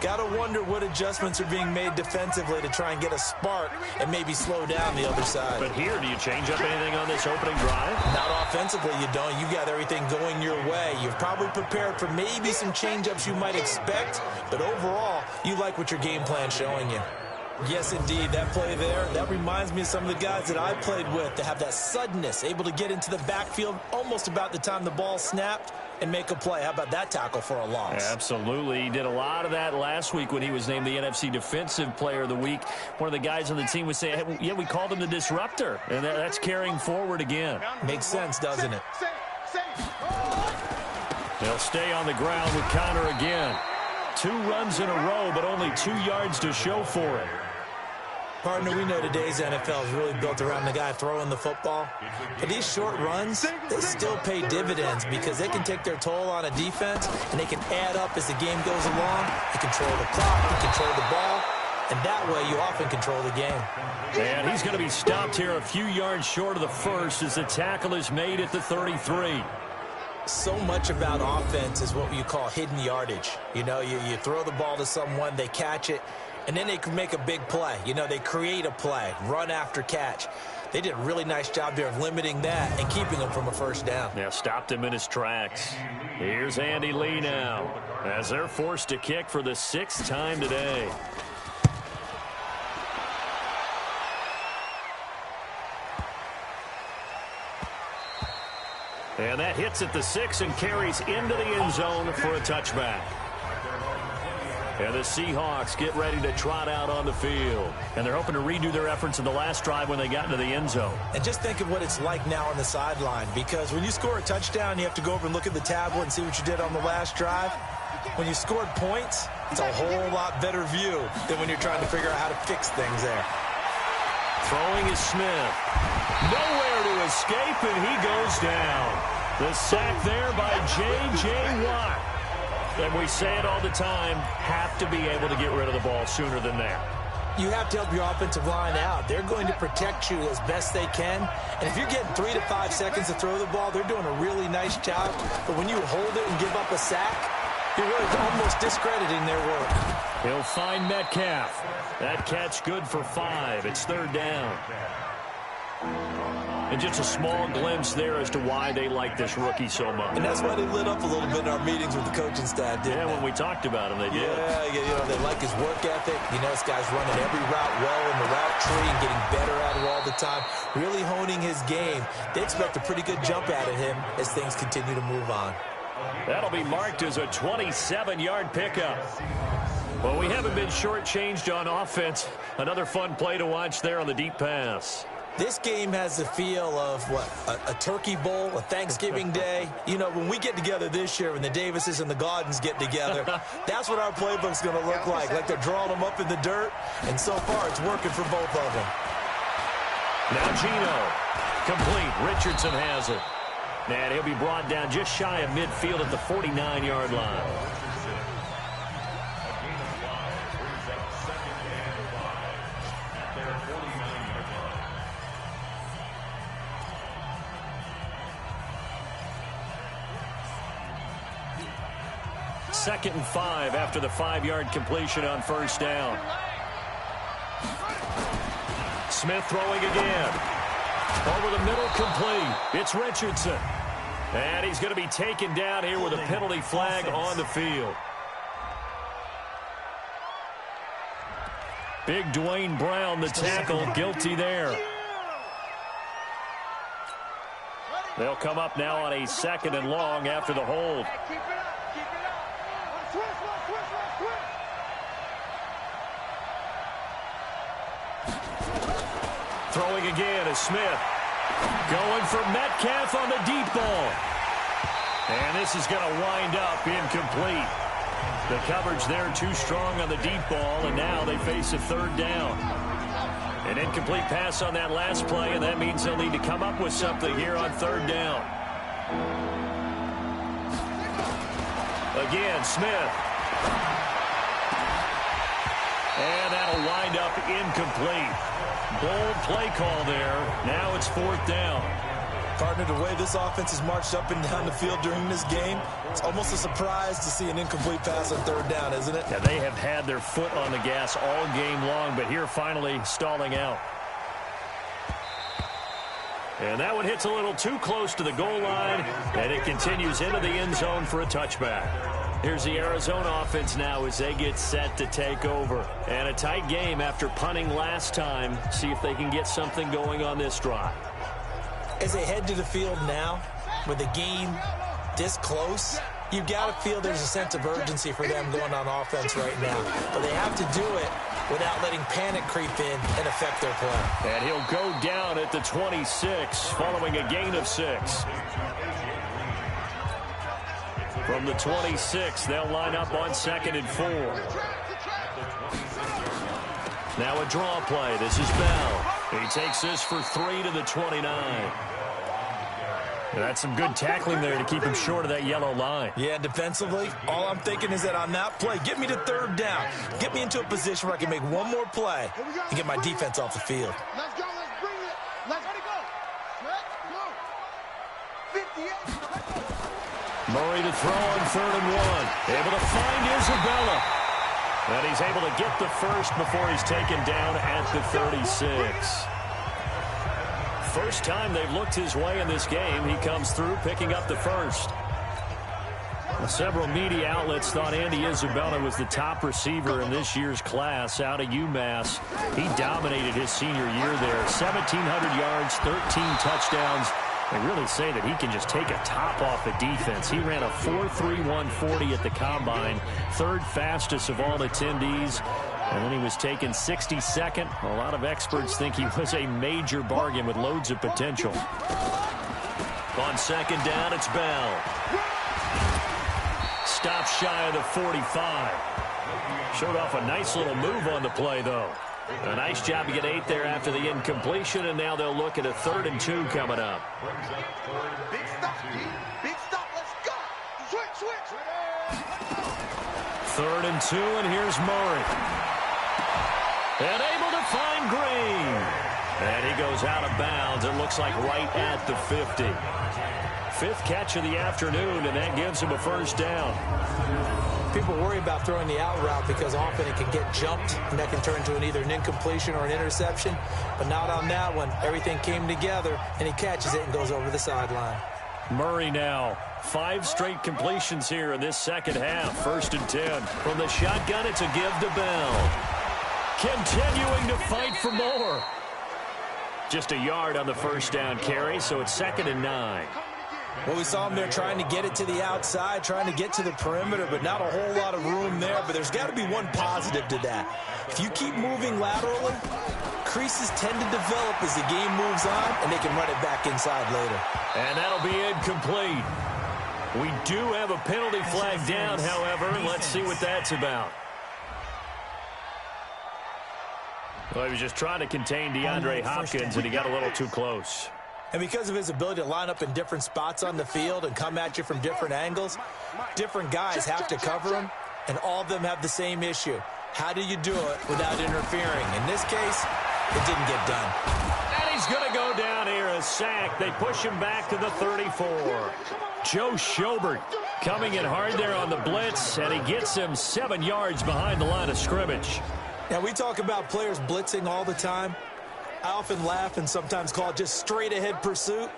Got to wonder what adjustments are being made defensively to try and get a spark and maybe slow down the other side. But here, do you change up anything on this opening drive? Not offensively, you don't. You got everything going your way. You've probably prepared for maybe some change-ups you might expect, but overall, you like what your game plan's showing you. Yes, indeed. That play there, that reminds me of some of the guys that I played with that have that suddenness, able to get into the backfield almost about the time the ball snapped and make a play. How about that tackle for a loss? Absolutely. He did a lot of that last week when he was named the NFC Defensive Player of the Week. One of the guys on the team would say, hey, yeah, we called him the disruptor, and that's carrying forward again. Makes sense, doesn't it? They'll stay on the ground with Connor again. 2 runs in a row, but only 2 yards to show for it. Partner, we know today's NFL is really built around the guy throwing the football. But these short runs, they still pay dividends because they can take their toll on a defense, and they can add up as the game goes along. You control the clock, you control the ball, and that way you often control the game. And he's going to be stopped here a few yards short of the first as the tackle is made at the 33. So much about offense is what you call hidden yardage. You know, you throw the ball to someone, they catch it, and then they can make a big play. You know, they create a play, run after catch. They did a really nice job there of limiting that and keeping him from a first down. Yeah, stopped him in his tracks. Here's Andy Lee now as they're forced to kick for the 6th time today. And that hits at the 6 and carries into the end zone for a touchback. And the Seahawks get ready to trot out on the field. And they're hoping to redo their efforts in the last drive when they got into the end zone. And just think of what it's like now on the sideline, because when you score a touchdown, you have to go over and look at the tablet and see what you did on the last drive. When you scored points, it's a whole lot better view than when you're trying to figure out how to fix things there. Throwing is Smith. Nowhere to escape, and he goes down. The sack there by J.J. Watt. And we say it all the time, have to be able to get rid of the ball sooner than that. You have to help your offensive line out. They're going to protect you as best they can. And if you're getting 3 to 5 seconds to throw the ball, they're doing a really nice job. But when you hold it and give up a sack, you're really almost discrediting their work. He'll find Metcalf. That catch good for 5. It's 3rd down. And just a small glimpse there as to why they like this rookie so much. And that's why they lit up a little bit in our meetings with the coaching staff, didn't they? When we talked about him, they did. Yeah, they like his work ethic. You know, this guy's running every route well in the route tree and getting better at it all the time, really honing his game. They expect a pretty good jump out of him as things continue to move on. That'll be marked as a 27-yard pickup. Well, we haven't been shortchanged on offense. Another fun play to watch there on the deep pass. This game has the feel of, a turkey bowl, a Thanksgiving day. You know, when we get together this year, when the Davises and the Gaudens get together, that's what our playbook's going to look like. Like they're drawing them up in the dirt, and so far it's working for both of them. Now Gino, complete. Richardson has it. And he'll be brought down just shy of midfield at the 49-yard line. Second and 5 after the 5-yard completion on 1st down. Smith throwing again. Over the middle, complete. It's Richardson. And he's going to be taken down here with a penalty flag on the field. Big Dwayne Brown, the tackle, guilty there. They'll come up now on a 2nd and long after the hold. Throwing again is Smith. Going for Metcalf on the deep ball. And this is going to wind up incomplete. The coverage there too strong on the deep ball, and now they face a 3rd down. An incomplete pass on that last play, and that means they'll need to come up with something here on 3rd down. Again, Smith. And that'll wind up incomplete. Bold play call there. Now it's 4th down. Partner, the way this offense has marched up and down the field during this game, it's almost a surprise to see an incomplete pass on 3rd down, isn't it? Yeah, they have had their foot on the gas all game long, but here finally stalling out. And that one hits a little too close to the goal line, and it continues into the end zone for a touchback. Here's the Arizona offense now as they get set to take over. And a tight game after punting last time. See if they can get something going on this drive. As they head to the field now, with the game this close, you've got to feel there's a sense of urgency for them going on offense right now. But they have to do it without letting panic creep in and affect their play. And he'll go down at the 26 following a gain of 6. From the 26, they'll line up on 2nd and 4. Now a draw play. This is Bell. He takes this for 3 to the 29. And that's some good tackling there to keep him short of that yellow line. Yeah, defensively, all I'm thinking is that on that play, get me to 3rd down. Get me into a position where I can make one more play and get my defense off the field. Let's go. Let's bring it. Let's go. Let's go. 58. Murray to throw on 3rd and 1. Able to find Isabella. And he's able to get the first before he's taken down at the 36. First time they've looked his way in this game. He comes through picking up the first. Several media outlets thought Andy Isabella was the top receiver in this year's class out of UMass. He dominated his senior year there. 1,700 yards, 13 touchdowns, They really say that he can just take a top off the defense. He ran a 4.31 40 at the Combine, third fastest of all attendees. And then he was taken 62nd. A lot of experts think he was a major bargain with loads of potential. On second down, it's Bell. Stop shy of the 45. Showed off a nice little move on the play, though. A nice job to get 8 there after the incompletion, and now they'll look at a 3rd and 2 coming up. Big stop, big stop, let's go. Switch. 3rd and 2, and here's Murray. And able to find Green. And he goes out of bounds. It looks like right at the 50. 5th catch of the afternoon, and that gives him a first down. People worry about throwing the out route because often it can get jumped, and that can turn into either an incompletion or an interception. But not on that one. Everything came together, and he catches it and goes over the sideline. Murray now. 5 straight completions here in this second half. 1st and 10. From the shotgun, it's a give to Bell. Continuing to fight for more. Just a yard on the first down carry, so it's 2nd and 9. Well, we saw him there trying to get it to the outside, trying to get to the perimeter, but not a whole lot of room there. But there's got to be one positive to that. If you keep moving laterally, creases tend to develop as the game moves on, and they can run it back inside later. And that'll be incomplete. We do have a penalty flag down, however. Let's see what that's about. Well, he was just trying to contain DeAndre Hopkins, and he got a little too close. And because of his ability to line up in different spots on the field and come at you from different angles, different guys have to cover him, and all of them have the same issue. How do you do it without interfering? In this case, it didn't get done. And he's going to go down here, a sack. They push him back to the 34. Joe Schobert coming in hard there on the blitz, and he gets him 7 yards behind the line of scrimmage. Now, we talk about players blitzing all the time. I often laugh and sometimes call it just straight-ahead pursuit.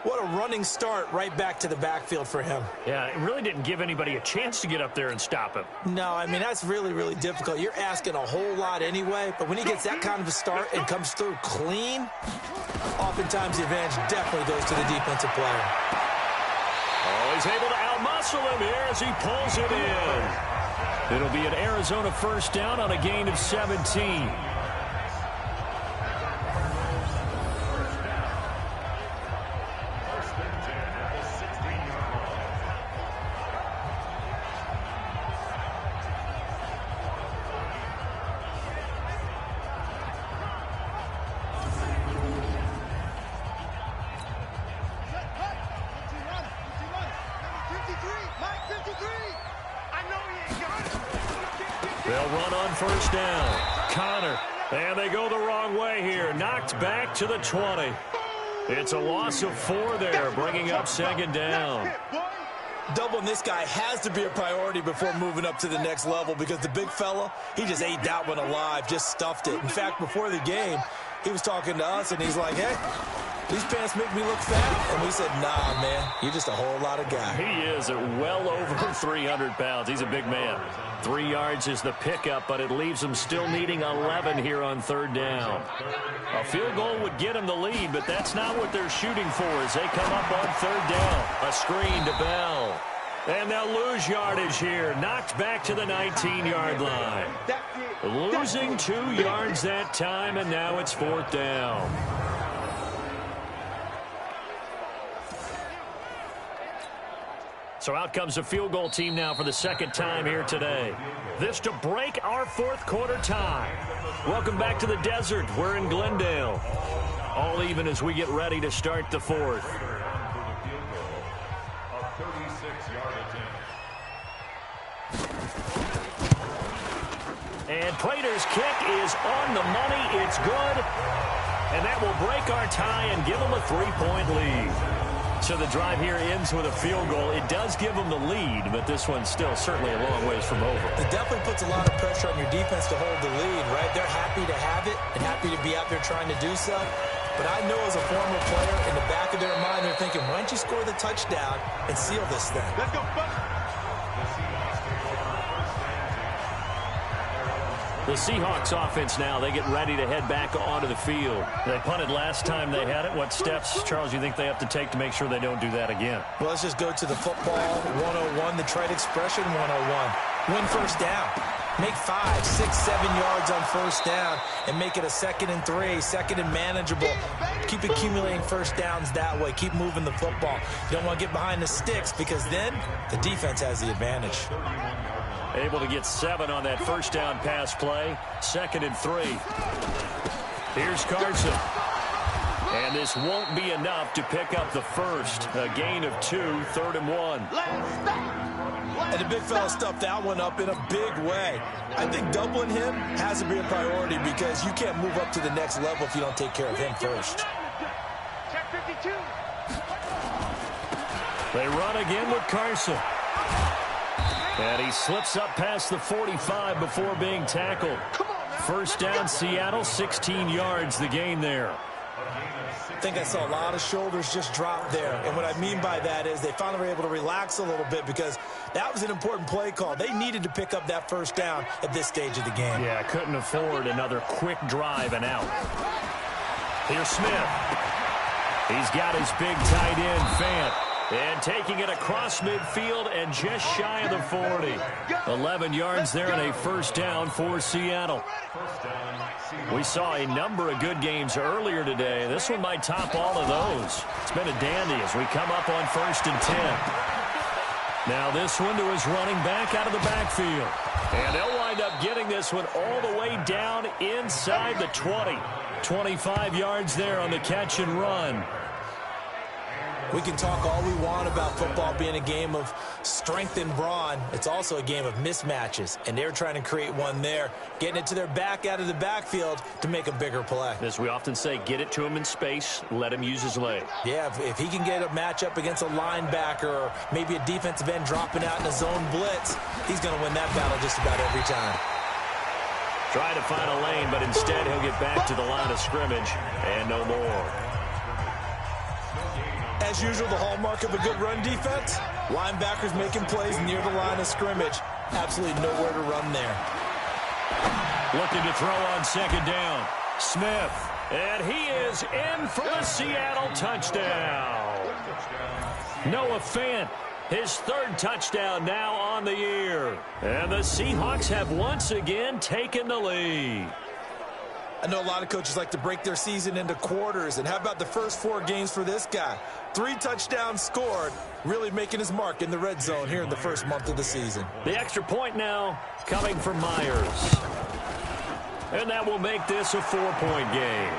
What a running start right back to the backfield for him. Yeah, it really didn't give anybody a chance to get up there and stop him. No, I mean, that's really, really difficult. You're asking a whole lot anyway, but when he gets that kind of a start and comes through clean, oftentimes the advantage definitely goes to the defensive player. Oh, he's able to outmuscle him here as he pulls it in. It'll be an Arizona first down on a gain of 17. They'll run on first down. Connor. And they go the wrong way here. Knocked back to the 20. It's a loss of 4 there, bringing up second down. Doubling this guy has to be a priority before moving up to the next level because the big fella, he just ate that one alive, just stuffed it. In fact, before the game, he was talking to us, and he's like, hey, these pants make me look fat. And we said, nah, man, you're just a whole lot of guy. He is at well over 300 pounds. He's a big man. 3 yards is the pickup, but it leaves him still needing 11 here on third down. A field goal would get him the lead, but that's not what they're shooting for as they come up on third down. A screen to Bell. And they'll lose yardage here. Knocked back to the 19-yard line. Losing 2 yards that time, and now it's fourth down. So out comes the field goal team now for the second time here today. This to break our fourth quarter tie. Welcome back to the desert. We're in Glendale. All even as we get ready to start the fourth. And Prater's kick is on the money. It's good. And that will break our tie and give them a 3-point lead. So the drive here ends with a field goal. It does give them the lead, but this one's still certainly a long ways from over. It definitely puts a lot of pressure on your defense to hold the lead, right? They're happy to have it and happy to be out there trying to do so. But I know as a former player, in the back of their mind, they're thinking, why don't you score the touchdown and seal this thing? Let's go, The The Seahawks offense now, they get ready to head back onto the field. They punted last time they had it. What steps, Charles, you think they have to take to make sure they don't do that again? Well, let's just go to the football 101, the trade expression 101. Win first down. Make 5, 6, 7 yards on first down and make it a 2nd and 3, 2nd and manageable. Keep accumulating first downs that way. Keep moving the football. You don't want to get behind the sticks because then the defense has the advantage. Able to get 7 on that first down pass play. 2nd and 3. Here's Carson. And this won't be enough to pick up the first. A gain of 2, 3rd and 1. And the big fella stuffed that one up in a big way. I think doubling him has to be a priority because you can't move up to the next level if you don't take care of him first. Check 52. They run again with Carson. And he slips up past the 45 before being tackled. First down, Seattle, 16 yards, the gain there. I think I saw a lot of shoulders just drop there. And what I mean by that is they finally were able to relax a little bit because that was an important play call. They needed to pick up that first down at this stage of the game. Yeah, couldn't afford another quick drive and out. Here's Smith. He's got his big tight end, Fant. And taking it across midfield and just shy of the 40. 11 yards there and a first down for Seattle. We saw a number of good games earlier today. This one might top all of those. It's been a dandy as we come up on 1st and 10. Now this one to his running back out of the backfield. And they'll wind up getting this one all the way down inside the 20. 25 yards there on the catch and run. We can talk all we want about football being a game of strength and brawn. It's also a game of mismatches, and they're trying to create one there, getting it to their back out of the backfield to make a bigger play. As we often say, get it to him in space, let him use his leg. Yeah, if he can get a matchup against a linebacker or maybe a defensive end dropping out in a zone blitz, he's going to win that battle just about every time. Try to find a lane, but instead he'll get back to the line of scrimmage and no more. As usual, the hallmark of a good run defense, linebackers making plays near the line of scrimmage. Absolutely nowhere to run there. Looking to throw on 2nd down. Smith. And he is in for the Seattle touchdown. Noah Fant, his 3rd touchdown now on the year. And the Seahawks have once again taken the lead. I know a lot of coaches like to break their season into quarters, and how about the first 4 games for this guy? 3 touchdowns scored, really making his mark in the red zone here in the first month of the season. The extra point now coming from Myers. And that will make this a 4-point game.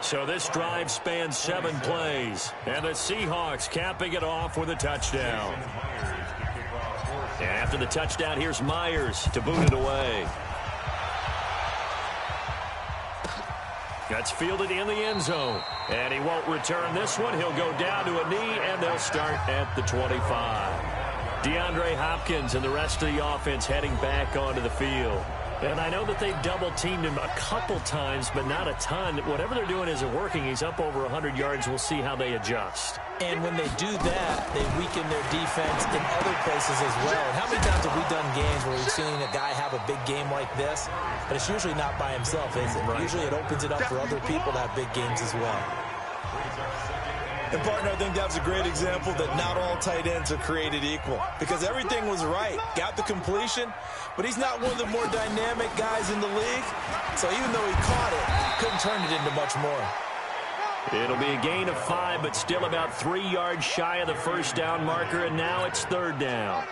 So this drive spans 7 plays, and the Seahawks capping it off with a touchdown. And after the touchdown, here's Myers to boot it away. That's fielded in the end zone. And he won't return this one. He'll go down to a knee, and they'll start at the 25. DeAndre Hopkins and the rest of the offense heading back onto the field. And I know that they've double-teamed him a couple times, but not a ton. Whatever they're doing isn't working. He's up over 100 yards. We'll see how they adjust. And when they do that, they weaken their defense in other places as well. And how many times have we done games where we've seen a guy have a big game like this? But it's usually not by himself, is it? Right. Usually it opens it up for other people to have big games as well. And, partner, I think that was a great example that not all tight ends are created equal. Because everything was right. Got the completion, but he's not one of the more dynamic guys in the league. So even though he caught it, couldn't turn it into much more. It'll be a gain of 5, but still about 3 yards shy of the first down marker, and now it's 3rd down.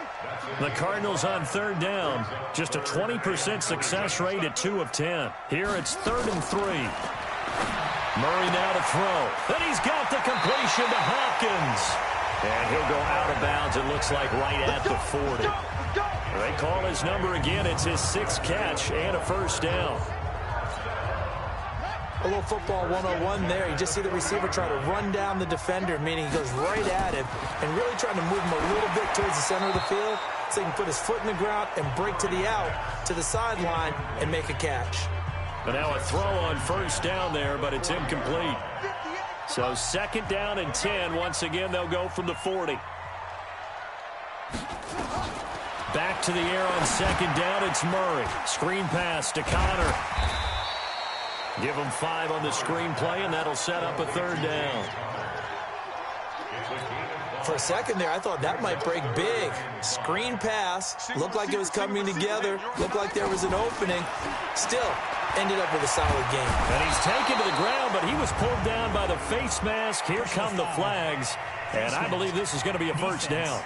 The Cardinals on 3rd down, just a 20% success rate at 2 of 10. Here it's 3rd and 3. Murray now to throw. Then he's got the completion to Hopkins. And he'll go out of bounds, it looks like, right at the 40. They call his number again. It's his 6th catch and a first down. A little football 101 there. You just see the receiver try to run down the defender, meaning he goes right at him and really trying to move him a little bit towards the center of the field so he can put his foot in the ground and break to the out, to the sideline, and make a catch. But now a throw on first down there, but it's incomplete. So 2nd down and 10. Once again, they'll go from the 40. back to the air on second down. It's Murray. Screen pass to Connor. Give him 5 on the screen play, and that'll set up a third down. For a second there, I thought that might break big. Screen pass. Looked like it was coming together. Looked like there was an opening. Still, ended up with a solid game. And he's taken to the ground, but he was pulled down by the face mask. Here come the flags. And I believe this is going to be a first down.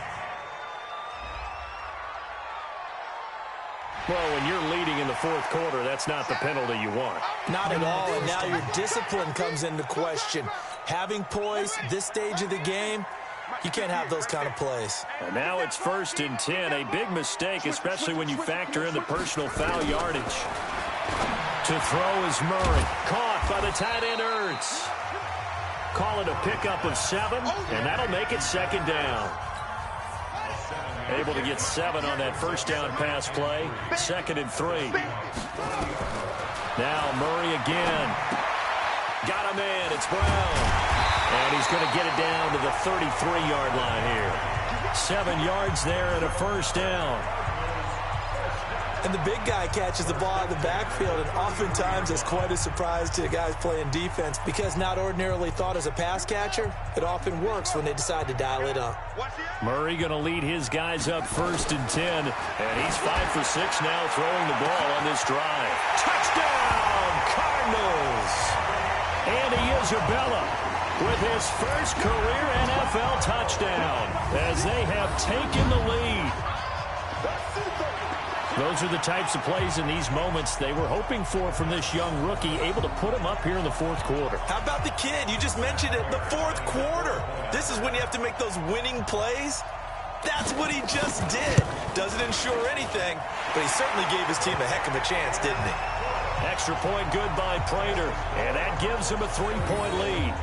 Well, when you're leading in the fourth quarter, that's not the penalty you want. Not at all, and now your discipline comes into question. Having poise this stage of the game, you can't have those kind of plays. And now it's 1st and 10. A big mistake, especially when you factor in the personal foul yardage. To throw is Murray. Caught by the tight end, Ertz. Call it a pickup of 7, and that'll make it second down. Able to get 7 on that first down pass play. 2nd and 3. Now Murray again. Got a man. It's Brown. And he's going to get it down to the 33-yard line here. 7 yards there and a first down. And the big guy catches the ball in the backfield, and oftentimes it's quite a surprise to the guys playing defense because not ordinarily thought as a pass catcher, it often works when they decide to dial it up. Murray going to lead his guys up 1st and 10, and he's 5 for 6 now throwing the ball on this drive. Touchdown, Cardinals! Andy Isabella with his first career NFL touchdown as they have taken the lead. Those are the types of plays in these moments they were hoping for from this young rookie, able to put him up here in the fourth quarter. How about the kid? You just mentioned it, the fourth quarter. This is when you have to make those winning plays. That's what he just did. Doesn't ensure anything, but he certainly gave his team a heck of a chance, didn't he? Extra point good by Prater, and that gives him a 3-point lead.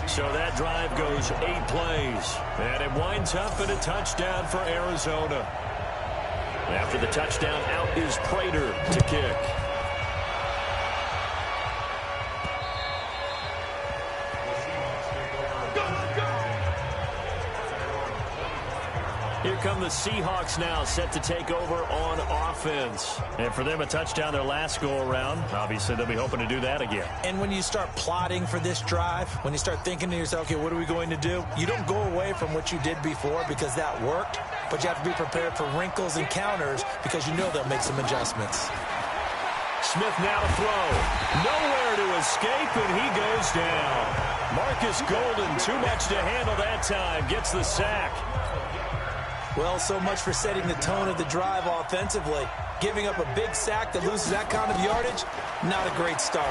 So that drive goes 8 plays, and it winds up in a touchdown for Arizona. After the touchdown, out is Prater to kick. Here come the Seahawks now, set to take over on offense. And for them, a touchdown their last go-around. Obviously, they'll be hoping to do that again. And when you start plotting for this drive, when you start thinking to yourself, okay, what are we going to do? You don't go away from what you did before because that worked, but you have to be prepared for wrinkles and counters because you know they'll make some adjustments. Smith now to throw. Nowhere to escape, and he goes down. Marcus Golden, too much to handle that time, gets the sack. Well, so much for setting the tone of the drive offensively. Giving up a big sack that loses that kind of yardage, not a great start.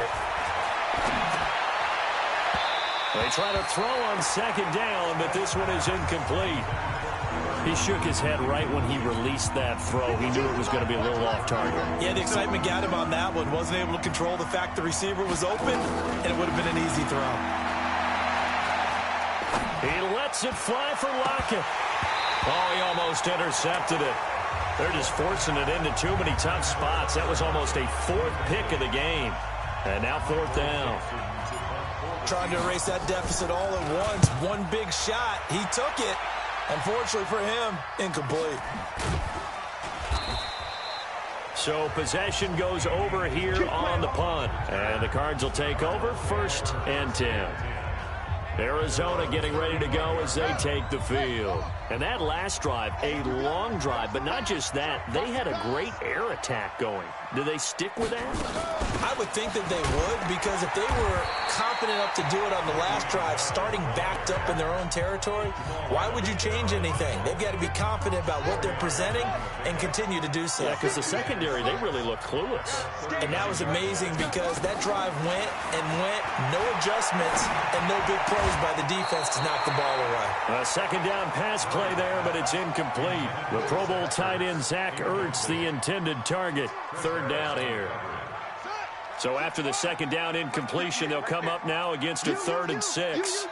They try to throw on second down, but this one is incomplete. He shook his head right when he released that throw. He knew it was going to be a little off target. Yeah, the excitement got him on that one. Wasn't able to control the fact the receiver was open, and it would have been an easy throw. He lets it fly for Lockett. Oh, he almost intercepted it. They're just forcing it into too many tough spots. That was almost a 4th pick of the game. And now 4th down. Trying to erase that deficit all at once. One big shot. He took it. Unfortunately for him, incomplete. So possession goes over here on the punt. And the Cards will take over 1st and 10. Arizona getting ready to go as they take the field. And that last drive, a long drive, but not just that. They had a great air attack going. Do they stick with that? I would think that they would, because if they were confident enough to do it on the last drive, starting backed up in their own territory, why would you change anything? They've got to be confident about what they're presenting and continue to do so. Yeah, because the secondary, they really look clueless. And that was amazing because that drive went and went, no adjustments, and no big plays by the defense to knock the ball away. A second down pass play there, but it's incomplete. The Pro Bowl tight end Zach Ertz, the intended target. 3rd down here. So after the second down incompletion, they'll come up now against a 3rd and 6.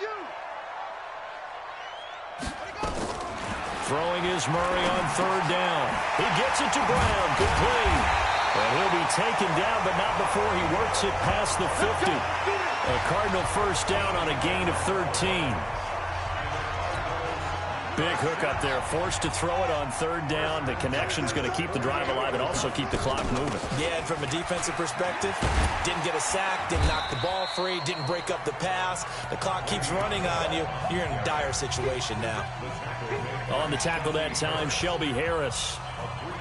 Throwing is Murray on 3rd down. He gets it to Brown, complete. And he'll be taken down, but not before he works it past the 50. A Cardinal first down on a gain of 13. Big hook up there, forced to throw it on third down. The connection's going to keep the drive alive and also keep the clock moving. Yeah, and from a defensive perspective, didn't get a sack, didn't knock the ball free, didn't break up the pass. The clock keeps running on you. You're in a dire situation now. On the tackle that time, Shelby Harris.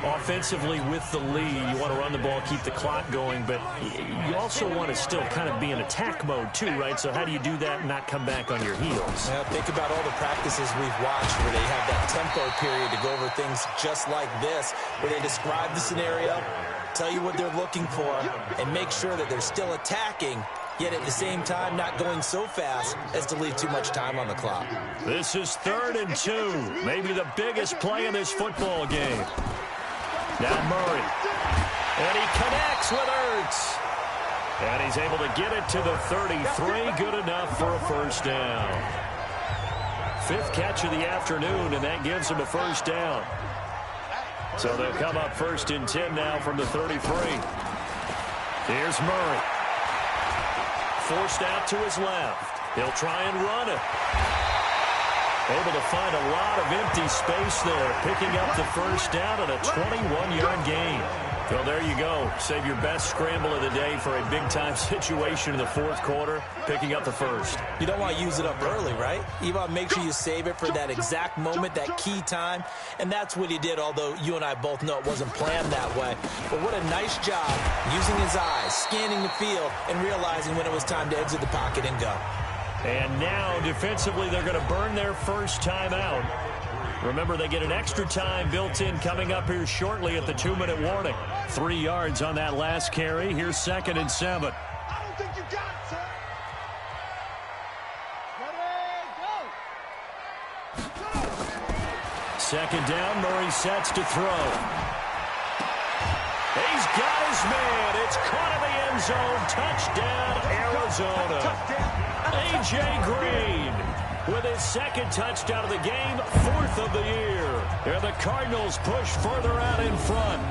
Offensively with the lead, you want to run the ball, keep the clock going, but you also want to still kind of be in attack mode too, right? So how do you do that and not come back on your heels? Now, think about all the practices we've watched where they have that tempo period to go over things just like this, where they describe the scenario, tell you what they're looking for, and make sure that they're still attacking, yet at the same time not going so fast as to leave too much time on the clock. This is 3rd and 2, maybe the biggest play in this football game. Now Murray, and he connects with Ertz. And he's able to get it to the 33, good enough for a first down. 5th catch of the afternoon, and that gives him a first down. So they'll come up 1st and 10 now from the 33. Here's Murray. Forced out to his left. He'll try and run it. Able to find a lot of empty space there, picking up the first down and a 21-yard gain. Well, there you go. Save your best scramble of the day for a big-time situation in the 4th quarter, picking up the first. You don't want to use it up early, right? You want to make sure you save it for that exact moment, that key time, and that's what he did, although you and I both know it wasn't planned that way. But what a nice job using his eyes, scanning the field, and realizing when it was time to exit the pocket and go. And now, defensively, they're going to burn their first timeout. Remember, they get an extra time built in coming up here shortly at the 2-minute warning. 3 yards on that last carry. Here's 2nd and 7. I don't think you got it, sir. Ready, go. 2nd down, Murray sets to throw. He's got his man. It's caught in the end zone. Touchdown, Arizona. A.J. Green with his 2nd touchdown of the game, 4th of the year. And the Cardinals push further out in front.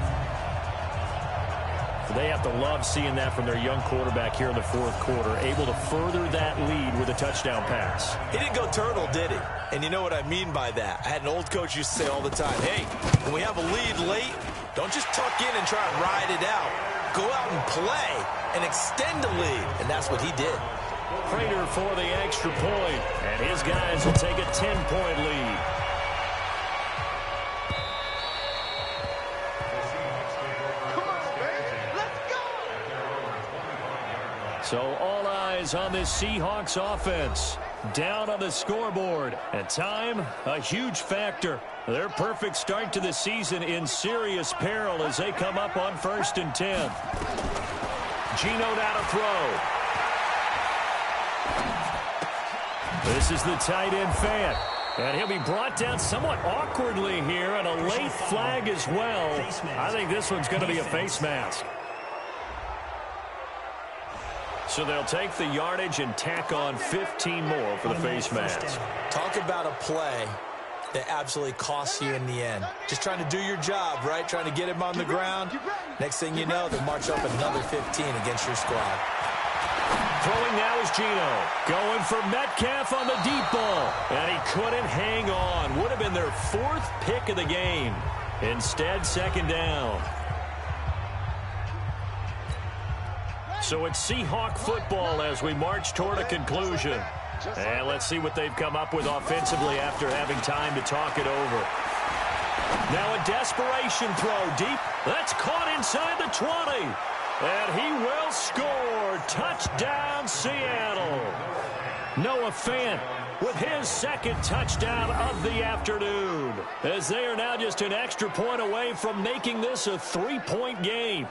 They have to love seeing that from their young quarterback here in the 4th quarter, able to further that lead with a touchdown pass. He didn't go turtle, did he? And you know what I mean by that. I had an old coach used to say all the time, hey, when we have a lead late, don't just tuck in and try and ride it out. Go out and play and extend the lead. And that's what he did. Prater for the extra point, and his guys will take a 10-point lead. Come on, baby. Let's go. So all eyes on this Seahawks offense. Down on the scoreboard. And time, a huge factor. Their perfect start to the season in serious peril as they come up on 1st and 10. Geno now to throw. This is the tight end Fant. And he'll be brought down somewhat awkwardly here, and a late flag as well. I think this one's going to be a face mask. So they'll take the yardage and tack on 15 more for the face mask. Talk about a play that absolutely costs you in the end. Just trying to do your job, right? Trying to get him on the ground. Next thing you know, they'll march up another 15 against your squad. Throwing now is Geno. Going for Metcalf on the deep ball. And he couldn't hang on. Would have been their 4th pick of the game. Instead, 2nd down. So it's Seahawk football as we march toward a conclusion. And let's see what they've come up with offensively after having time to talk it over. Now a desperation throw deep. That's caught inside the 20. And he will score. Touchdown, Seattle. Noah Fant with his 2nd touchdown of the afternoon, as they are now just an extra point away from making this a 3-point game.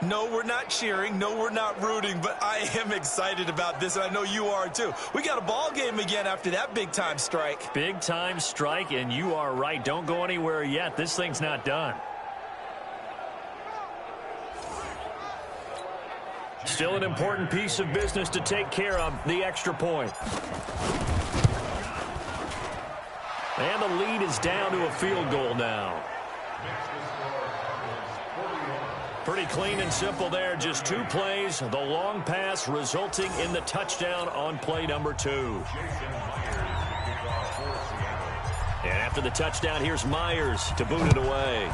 No, we're not cheering. No, we're not rooting, but I am excited about this, and I know you are too. We got a ball game again after that big-time strike. Big-time strike, and you are right. Don't go anywhere yet. This thing's not done. Still an important piece of business to take care of, the extra point. And the lead is down to a field goal now. Pretty clean and simple there. Just 2 plays. The long pass resulting in the touchdown on play number 2. And after the touchdown, here's Myers to boot it away.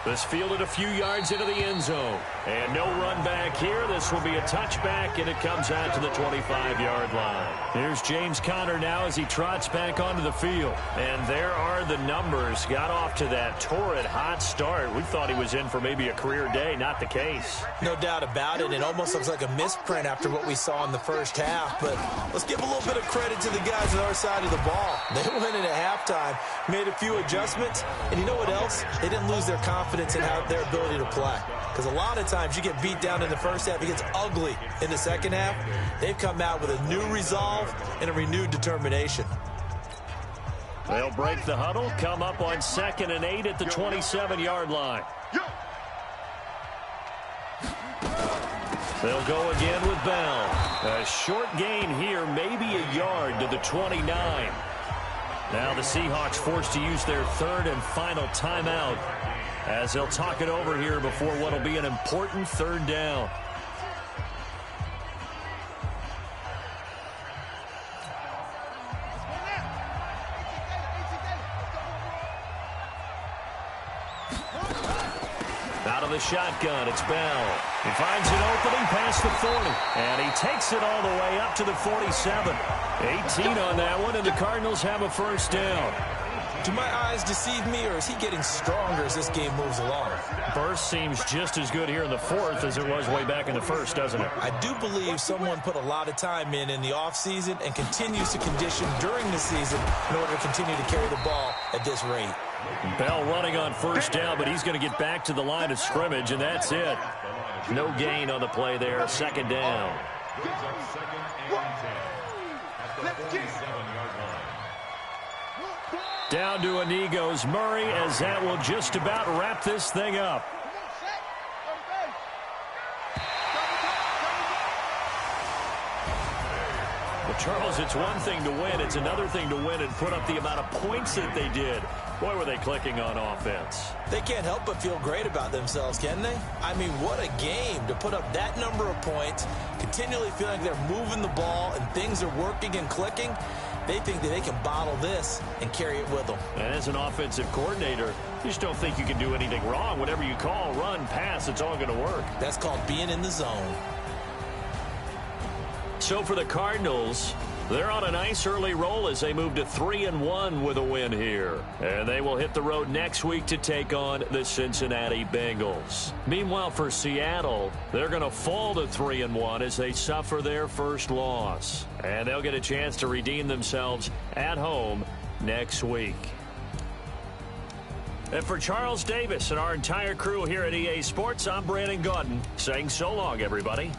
This fielded a few yards into the end zone. And no run back here. This will be a touchback, and it comes out to the 25-yard line. Here's James Conner now as he trots back onto the field. And there are the numbers. Got off to that torrid hot start. We thought he was in for maybe a career day. Not the case. No doubt about it. It almost looks like a misprint after what we saw in the first half. But let's give a little bit of credit to the guys on our side of the ball. They went in at halftime, made a few adjustments, and you know what else? They didn't lose their confidence in their ability to play. Because a lot of times you get beat down in the first half, it gets ugly in the second half. They've come out with a new resolve and a renewed determination. They'll break the huddle, come up on 2nd and 8 at the 27-yard line. They'll go again with Bell. A short gain here, maybe a yard to the 29. Now the Seahawks forced to use their 3rd and final timeout as they'll talk it over here before what will be an important 3rd down. Out of the shotgun, it's Bell. He finds an opening past the 40, and he takes it all the way up to the 47. 18 on that one, and the Cardinals have a 1st down. Do my eyes deceive me, or is he getting stronger as this game moves along? Burst seems just as good here in the 4th as it was way back in the 1st, doesn't it? I do believe someone put a lot of time in the offseason and continues to condition during the season in order to continue to carry the ball at this rate. Bell running on 1st down, but he's going to get back to the line of scrimmage, and that's it. No gain on the play there. 2nd down. Down to a knee goes Murray, as that will just about wrap this thing up. Well, Charles, it's one thing to win. It's another thing to win and put up the amount of points that they did. Boy, were they clicking on offense. They can't help but feel great about themselves, can they? I mean, what a game to put up that number of points, continually feeling like they're moving the ball and things are working and clicking. They think that they can bottle this and carry it with them. And as an offensive coordinator, you just don't think you can do anything wrong. Whatever you call, run, pass, it's all going to work. That's called being in the zone. So for the Cardinals, they're on a nice early roll as they move to 3-1 with a win here. And they will hit the road next week to take on the Cincinnati Bengals. Meanwhile, for Seattle, they're going to fall to 3-1 as they suffer their first loss. And they'll get a chance to redeem themselves at home next week. And for Charles Davis and our entire crew here at EA Sports, I'm Brandon Gaudin saying so long, everybody.